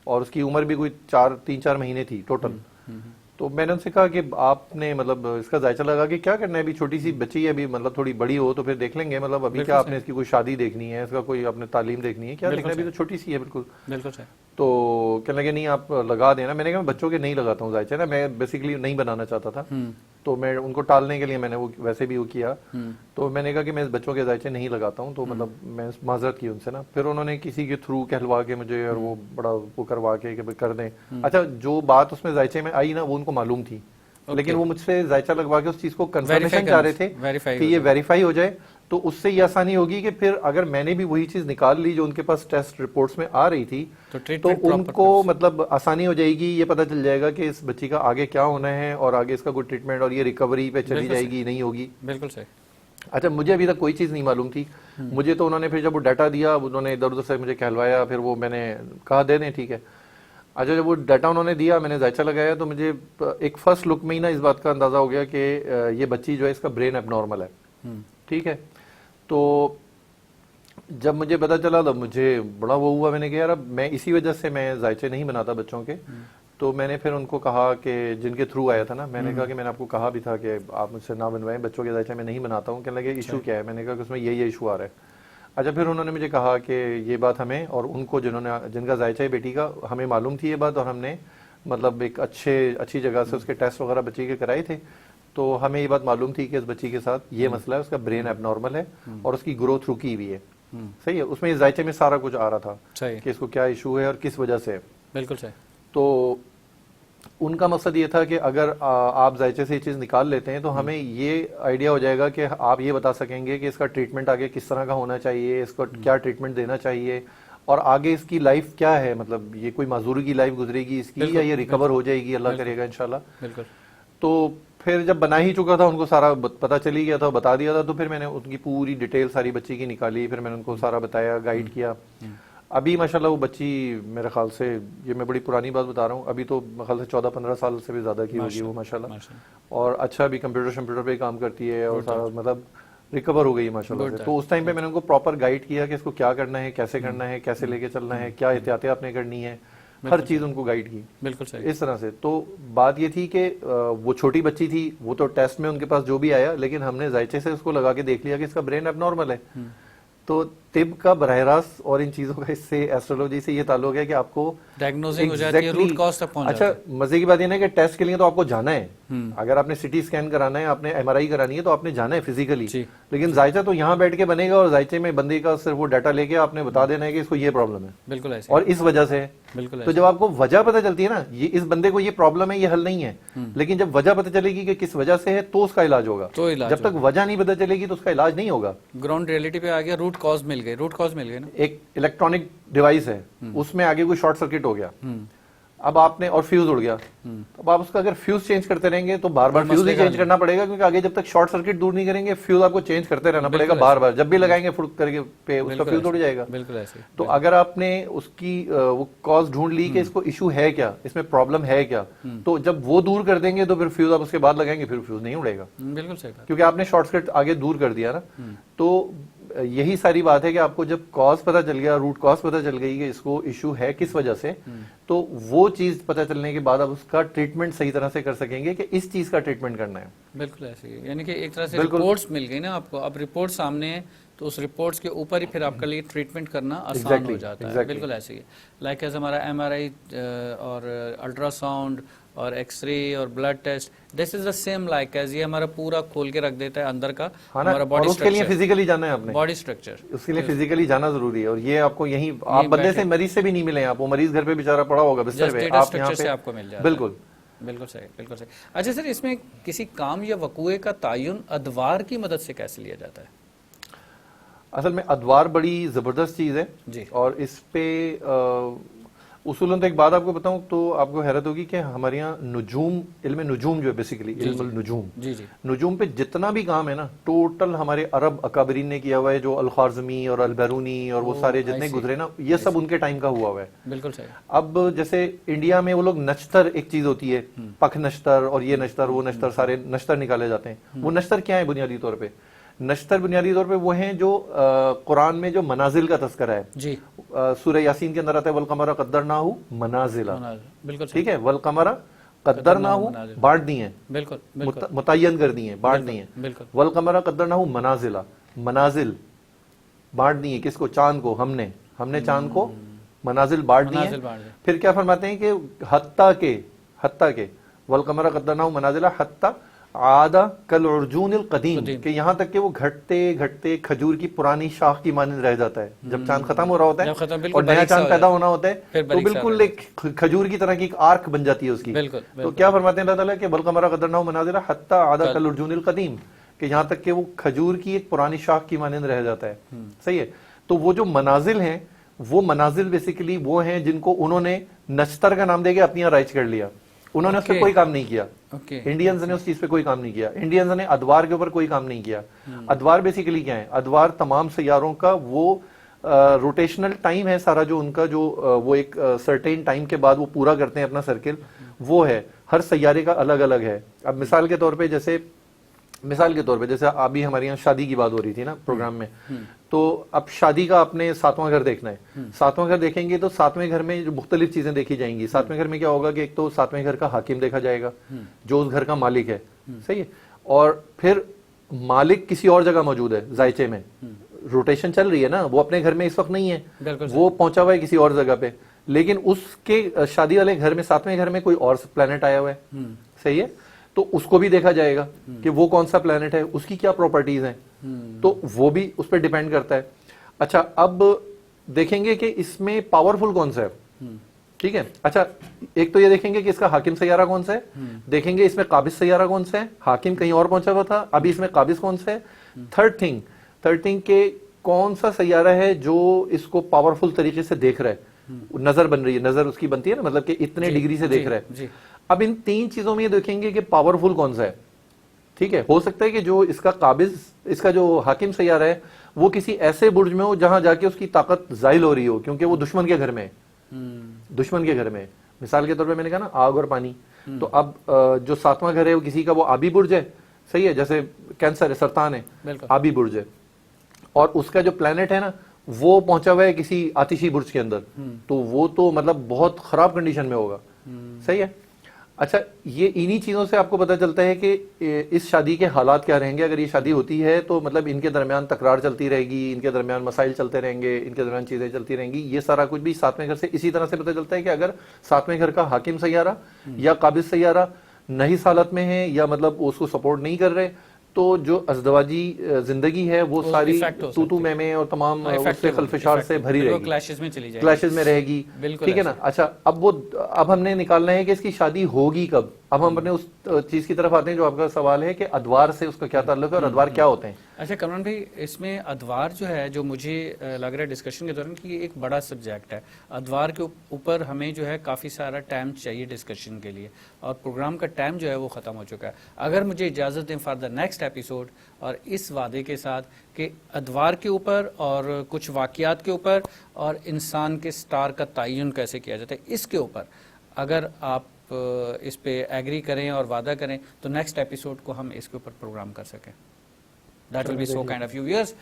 Speaker 2: اور اس کی عمر بھی کوئی 3-4 مہینے تھی ٹوٹل. تو میں نے ان سے کہا کہ آپ نے مطلب اس کا ذائچہ لگا کے کیا کرنا ہے, ابھی چھوٹی سی بچی ہے, ابھی مطلب تھوڑی بڑی ہو تو پھر دیکھ لیں گے, مطلب ابھی کیا آپ نے اس کی کوئی شادی دیکھنی ہے, اس کا کوئی آپ نے تعلیم دیکھنی ہے, کیا دیکھنا ہے, ابھی تو چھوٹی سی ہے بالکل. تو کہنے لگے نہیں آپ لگا دینا. میں نے کہا میں بچوں کے نہیں لگاتا ہوں ذائچہ نا, میں بیسیکلی نہیں بنانا چاہتا تھا, تو میں ان کو ٹالنے کے لیے میں نے وہ ویسے بھی وہ کیا. تو میں نے کہا کہ میں بچوں کے ذائچے نہیں لگاتا ہوں, تو مطلب میں معذرت کی ان سے نا. پھر انہوں نے کسی کے تھرو کہلوا کے مجھے, اور وہ بڑا وہ کروا کے کہ کر دیں. اچھا جو بات اس میں ذائچے میں آئی نا وہ ان کو معلوم تھی, لیکن وہ مجھ سے ذائچہ لگوا کے اس چیز کو کنفرمیشن چاہ رہے تھے کہ یہ ویریفائی ہو جائے, تو اس سے یہ آسانی ہوگی کہ پھر اگر میں نے بھی وہی چیز نکال لی جو ان کے پاس ٹیسٹ رپورٹس میں آ رہی تھی, تو ان کو مطلب آسانی ہو جائے گی, یہ پتہ چل جائے گا کہ اس بچی کا آگے کیا ہونا ہے, اور آگے اس کا کوئی ٹریٹمنٹ, اور یہ ریکوری پہ چلی جائے گی نہیں ہوگی.
Speaker 1: بالکل صحیح.
Speaker 2: اچھا مجھے ابھی تک کوئی چیز نہیں معلوم تھی مجھے, تو انہوں نے پھر جب وہ ڈیٹا دیا, انہوں نے ادھر ادھر سے مجھے کہلوایا, پھر وہ میں نے کہا دے دیں ٹھیک ہے. اچھا جب وہ ڈیٹا انہوں نے دیا, میں نے ذائچہ لگایا, تو مجھے ایک فرسٹ لک میں ہی نا اس بات کا اندازہ ہو گیا کہ یہ بچی جو ہے اس کا برین اب نارمل ہے. ٹھیک ہے. تو جب مجھے پتا چلا تو مجھے بڑا وہ ہوا, میں نے کہا یار اب میں اسی وجہ سے میں ذائچے نہیں بناتا بچوں کے. تو میں نے پھر ان کو کہا کہ جن کے تھرو آیا تھا نا, میں نے کہا کہ میں نے آپ کو کہا بھی تھا کہ آپ مجھ سے نہ بنوائیں, بچوں کے ذائچے میں نہیں بناتا ہوں. کہنے لگے ایشو کیا ہے, میں نے کہا کہ اس میں یہ ایشو آ رہا ہے. اچھا پھر انہوں نے مجھے کہا کہ یہ بات ہمیں اور ان کو جن کا ذائچہ ہے بیٹی کا, ہمیں معلوم تھی یہ بات, اور ہم نے مطلب ایک اچھی جگہ سے اس کے ٹیسٹ وغیرہ بچی کے کرائے تھے, تو ہمیں یہ بات معلوم تھی کہ اس بچی کے ساتھ یہ مسئلہ ہے, اس کا برین اب نارمل ہے, اور اس کی گروتھ رکی ہوئی ہے. صحیح ہے. اس میں ذائچے میں سارا کچھ آ رہا تھا کہ اس کو کیا ایشو ہے اور کس وجہ سے.
Speaker 1: بالکل صحیح.
Speaker 2: تو ان کا مقصد یہ تھا کہ اگر آپ ذائچے سے یہ چیز نکال لیتے ہیں تو ہمیں یہ آئیڈیا ہو جائے گا کہ آپ یہ بتا سکیں گے کہ اس کا ٹریٹمنٹ آگے کس طرح کا ہونا چاہیے, اس کو کیا ٹریٹمنٹ دینا چاہیے, اور آگے اس کی لائف کیا ہے, مطلب یہ کوئی معذوری کی لائف گزرے گی اس کی, یا یہ ریکور ہو جائے گی, اللہ کرے گا انشاءاللہ.
Speaker 1: بالکل.
Speaker 2: تو پھر جب بنا ہی چکا تھا, ان کو سارا پتا چلی گیا تھا, بتا دیا تھا, تو پھر میں نے ان کی پوری ڈیٹیل ساری بچی کی نکالی, پھر میں نے ان کو سارا بتایا, گائیڈ کیا. ابھی ماشاءاللہ وہ بچی میرے خیال سے, یہ میں بڑی پرانی بات بتا رہا ہوں, ابھی تو میرے خیال سے 14-15 سال سے بھی زیادہ کی ہوگی وہ ماشاءاللہ, اور اچھا بھی کمپیوٹر پہ کام کرتی ہے, اور سارا مطلب ریکور ہو گئی ماشاءاللہ سے. تو اس ٹائم پہ میں نے ان کو پراپر گائیڈ کیا کہ اس کو کیا کرنا ہے, کیسے کرنا ہے, کیسے لے کے چلنا ہے, کیا احتیاطیں آپ نے کرنی ہے, ہر چیز ان کو گائیڈ کی.
Speaker 1: بالکل صحیح.
Speaker 2: اس طرح سے تو بات یہ تھی کہ وہ چھوٹی بچی تھی, وہ تو ٹیسٹ میں ان کے پاس جو بھی آیا, لیکن ہم نے ذائچے سے اس کو لگا کے دیکھ لیا کہ اس کا برین اب نارمل ہے. تو طب کا براہ راست اور ان چیزوں کا اس سے ایسٹرولوجی سے یہ تعلق ہے کہ آپ کو
Speaker 1: ڈائگنوزنگ ہو جاتی ہے, روٹ کاز تک پہنچ جاتا ہے.
Speaker 2: اچھا مزے کی بات یہ ہے کہ ٹیسٹ کے لیے تو آپ کو جانا ہے, اگر آپ نے سی ٹی اسکین کرانا ہے, آپ نے ایم آر آئی کرانی ہے, تو آپ نے جانا ہے فزیکلی. لیکن ذائچہ تو یہاں بیٹھ کے بنے گا, اور ذائچے میں بندے کا صرف وہ ڈیٹا لے کے آپ نے بتا دینا ہے کہ اس کو یہ پرابلم ہے. بالکل ایسے. اور اس وجہ سے تو جب آپ کو وجہ پتہ چلتی ہے نا, یہ اس بندے کو یہ پرابلم ہے, یہ حل نہیں ہے, لیکن جب وجہ پتہ چلے گی کہ کس وجہ سے ہے, تو اس کا علاج ہوگا. جب تک وجہ نہیں پتہ چلے گی تو اس کا علاج نہیں ہوگا.
Speaker 1: گراؤنڈ ریئلٹی پہ آ گیا, روٹ کاز مل گئی. روٹ کاز مل گئی نا,
Speaker 2: ایک الیکٹرانک ڈیوائس ہے, اس میں آگے کوئی شارٹ سرکٹ ہو گیا, اب آپ نے, اور فیوز اڑ گیا, اب آپ اس کا اگر فیوز چینج کرتے رہیں گے تو بار بار فیوز ہی چینج کرنا پڑے گا, کیونکہ آگے جب تک شارٹ سرکٹ دور نہیں کریں گے فیوز آپ کو چینج کرتے رہنا پڑے گا بار بار, جب بھی لگائیں گے فٹ کر کے اس کا فیوز اڑ جائے گا.
Speaker 1: بالکل ایسے.
Speaker 2: تو اگر آپ نے اس کی وہ کاز ڈھونڈ لی کہ اس کو ایشو ہے کیا, اس میں پرابلم ہے کیا, تو جب وہ دور کر دیں گے تو پھر فیوز آپ اس کے بعد لگائیں گے, پھر فیوز نہیں اڑے گا.
Speaker 1: بالکل صحیح,
Speaker 2: کیونکہ آپ نے شارٹ سرکٹ آگے دور کر دیا نا. تو یہی ساری بات ہے کہ آپ کو جب کاز پتہ چل گیا, روٹ کاز پتہ چل گئی کہ اس کو ایشو ہے کس وجہ سے, تو وہ چیز پتہ چلنے کے بعد آپ اس کا ٹریٹمنٹ صحیح طرح سے کر سکیں گے کہ اس چیز کا ٹریٹمنٹ کرنا ہے.
Speaker 1: بالکل ایسے ہی, یعنی کہ ایک طرح سے رپورٹس مل گئی نا آپ کو, اب رپورٹ سامنے ہے تو اس رپورٹس کے اوپر ہی پھر آپ کے لیے ٹریٹمنٹ کرنا آسان ہو جاتا ہے. بالکل ایسے ہی, لائک ایز ہمارا ایم آر آئی اور الٹرا ساؤنڈ اور ایکس رے اور blood test, this is the same like as, یہ ہمارا پورا کھول کے رکھ دیتا ہے اندر کا ہمارا باڈی
Speaker 2: اسٹرکچر. اس کے لیے فزیکلی جانا ہے آپ نے,
Speaker 1: باڈی اسٹرکچر,
Speaker 2: اس کے لیے فزیکلی جانا ضروری ہے. اور یہ آپ کو یہیں, آپ بندے سے, مریض سے بھی نہیں ملے, آپ وہ مریض گھر پہ بیچارہ پڑا ہوگا بستر پہ, آپ یہاں پہ
Speaker 1: آپ کو مل جائے.
Speaker 2: بالکل
Speaker 1: بالکل صحیح, بالکل صحیح. اچھا سر, اس میں کسی کام یا وقوعے کا تعین ادوار کی مدد سے کیسے لیا جاتا ہے؟
Speaker 2: اصل میں ادوار بڑی زبردست چیز ہے, اور اس پہ اصولاً تو ایک بات آپ کو بتاؤں تو آپ کو حیرت ہوگی کہ ہمارے یہاں نجوم، علم نجوم جو ہے بیسیکلی علم النجوم، نجوم پہ جتنا بھی کام ہے نا ٹوٹل ہمارے عرب اکابرین نے کیا ہوا ہے، جو الخوارزمی اور البیرونی اور وہ سارے جتنے گزرے نا یہ سب ان کے ٹائم کا ہوا ہوا ہے.
Speaker 1: بالکل صحیح.
Speaker 2: اب جیسے انڈیا میں وہ لوگ نشتر ایک چیز ہوتی ہے، پک نشتر اور یہ نشتر وہ نشتر، سارے نشتر نکالے جاتے ہیں. وہ نشتر کیا ہے بنیادی طور پہ؟ نشتر بنیادی طور پہ وہ ہیں جو قرآن میں جو منازل کا تذکرہ ہے
Speaker 1: جی،
Speaker 2: سورہ یاسین کے اندر آتا ہے والقمر قدرناہ منازلا،
Speaker 1: بالکل
Speaker 2: ٹھیک ہے، والقمر قدرناہ بانٹ دی ہیں،
Speaker 1: بالکل
Speaker 2: متعین کر دی ہیں، بانٹ دی ہیں. والقمر قدرناہ منازلا، منازل بانٹ دی ہیں کس کو؟ چاند کو. ہم نے چاند کو منازل بانٹ دی ہیں. پھر کیا فرماتے ہیں کہ حتیٰ کہ والقمر قدرناہ منازلا حتیٰ عاد کالعرجون القدیم، کہ یہاں تک کہ وہ گھٹتے گھٹتے کھجور کی پرانی شاخ کی مانند رہ جاتا ہے. جب چاند ختم ہو رہا ہوتا ہے اور نیا چاند پیدا ہونا ہوتا ہے تو بالکل ایک کھجور کی طرح کی ایک آرک بن جاتی ہے اس کی. تو کیا فرماتے ہیں اللہ تعالیٰ کہ والقمر قدرناہ منازلا حتیٰ عاد کالعرجون القدیم، کہ یہاں تک کہ وہ کھجور کی ایک پرانی شاخ کی مانند رہ جاتا ہے. صحیح ہے. تو وہ جو منازل ہیں، وہ منازل بیسیکلی وہ ہیں جن کو انہوں نے نشتر کا نام دے کے اپنی یہاں رائج کر لیا. انہوں نے اس پہ کوئی کام نہیں کیا. انڈینز نے اس چیز پہ کوئی کام نہیں کیا. انڈینز نے ادوار کے اوپر کوئی کام نہیں کیا. ادوار بیسیکلی کیا ہے؟ ادوار تمام سیاروں کا وہ روٹیشنل ٹائم ہے سارا، جو ان کا جو وہ ایک سرٹین ٹائم کے بعد وہ پورا کرتے ہیں اپنا سرکل، وہ ہے. ہر سیارے کا الگ الگ ہے. اب مثال کے طور پہ جیسے ابھی ہمارے یہاں شادی کی بات ہو رہی تھی نا پروگرام میں، تو اب شادی کا آپ نے 7واں گھر دیکھنا ہے. 7واں گھر دیکھیں گے تو 7ویں گھر میں جو مختلف چیزیں دیکھی جائیں گی. 7ویں گھر میں کیا ہوگا کہ ایک تو 7ویں گھر کا حاکم دیکھا جائے گا جو اس گھر کا مالک ہے. صحیح ہے. اور پھر مالک کسی اور جگہ موجود ہے زائچے میں، روٹیشن چل رہی ہے نا، وہ اپنے گھر میں اس وقت نہیں ہے، وہ پہنچا ہوا ہے کسی اور جگہ پہ، لیکن اس کے شادی والے گھر میں 7ویں گھر میں کوئی اور پلانٹ آیا ہوا ہے. صحیح ہے. تو اس کو بھی دیکھا جائے گا کہ وہ کون سا پلانٹ ہے، اس کی کیا پراپرٹیز ہیں، تو وہ بھی اس پہ ڈیپینڈ کرتا ہے. اچھا اب دیکھیں گے کہ اس میں پاورفل کون سا ہے. ٹھیک ہے. اچھا ایک تو یہ دیکھیں گے کہ اس کا حاکم سیارہ کون سا ہے، دیکھیں گے اس میں قابض سیارہ کون سا ہے. حاکم کہیں اور پہنچا ہوا تھا، ابھی اس میں قابض کون سا ہے. تھرڈ تھنگ کہ کون سا سیارہ ہے جو اس کو پاورفل طریقے سے دیکھ رہا ہے، نظر بن رہی ہے، نظر اس کی بنتی ہے نا، مطلب کہ اتنے ڈگری سے دیکھ رہا ہے. اب ان 3 چیزوں میں یہ دیکھیں گے کہ پاورفل کون سا ہے. ٹھیک ہے. ہو سکتا ہے کہ جو اس کا قابض، اس کا جو حاکم سیارہ ہے وہ کسی ایسے برج میں ہو جہاں جا کے اس کی طاقت زائل ہو رہی ہو، کیونکہ وہ دشمن کے گھر میں ہے. دشمن کے گھر میں مثال کے طور پہ میں نے کہا نا آگ اور پانی، تو اب جو 7واں گھر ہے وہ کسی کا وہ آبی برج ہے. صحیح ہے. جیسے کینسر ہے، سرطان ہے، آبی برج ہے. اور اس کا جو پلانٹ ہے نا وہ پہنچا ہوا ہے کسی آتشی برج کے اندر، تو وہ تو مطلب بہت خراب کنڈیشن میں ہوگا. صحیح ہے. اچھا یہ انہی چیزوں سے آپ کو پتہ چلتا ہے کہ اس شادی کے حالات کیا رہیں گے. اگر یہ شادی ہوتی ہے تو مطلب ان کے درمیان تکرار چلتی رہے گی، ان کے درمیان مسائل چلتے رہیں گے، ان کے درمیان چیزیں چلتی رہیں گی. یہ سارا کچھ بھی 7ویں گھر سے اسی طرح سے پتہ چلتا ہے کہ اگر 7ویں گھر کا حاکم سیارہ یا قابض سیارہ نحس حالت میں ہے یا مطلب اس کو سپورٹ نہیں کر رہے، تو جو ازدواجی زندگی ہے وہ ساری تو میں اور تمام اس سے خلفشار سے بھری رہے گی، کلیشز میں رہے گی. ٹھیک ہے نا. اچھا اب ہم نے نکالنا ہے کہ اس کی شادی ہوگی کب. اب ہم اپنے اس چیز کی طرف آتے ہیں جو آپ کا سوال ہے کہ ادوار سے اس کا کیا تعلق ہے اور ادوار کیا ہوتے ہیں.
Speaker 1: اچھا کمران بھائی، اس میں ادوار جو ہے، جو مجھے لگ رہا ہے ڈسکشن کے دوران کہ یہ ایک بڑا سبجیکٹ ہے. ادوار کے اوپر ہمیں جو ہے کافی سارا ٹائم چاہیے ڈسکشن کے لیے، اور پروگرام کا ٹائم جو ہے وہ ختم ہو چکا ہے. اگر مجھے اجازت دیں فار دا نیکسٹ ایپیسوڈ، اور اس وعدے کے ساتھ کہ ادوار کے اوپر اور کچھ واقعات کے اوپر اور انسان کے سٹار کا تعین کیسے کیا جاتا ہے اس کے اوپر اگر آپ اس پہ ایگری کریں اور وعدہ کریں تو نیکسٹ ایپیسوڈ کو ہم اس کے اوپر پروگرام کر سکیں. That will be so kind of you. Viewers,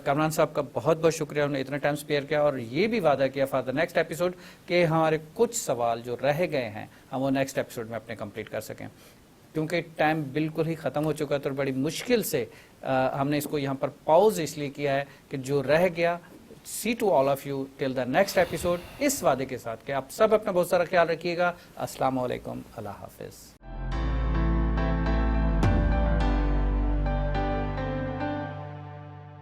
Speaker 1: Kamran صاحب کا بہت بہت شکریہ، انہوں نے اتنا ٹائم اسپیئر کیا اور یہ بھی وعدہ کیا فار دا نیکسٹ ایپیسوڈ کہ ہمارے کچھ سوال جو رہ گئے ہیں ہم وہ نیکسٹ ایپیسوڈ میں اپنے کمپلیٹ کر سکیں. کیونکہ ٹائم بالکل ہی ختم ہو چکا ہے تو بڑی مشکل سے ہم نے اس کو یہاں پر پاؤز اس لیے کیا ہے کہ جو رہ گیا. See to all of you till the next episode, اس وعدے کے ساتھ کہ آپ سب اپنا بہت سارا خیال رکھیے گا. السلام علیکم، اللہ حافظ.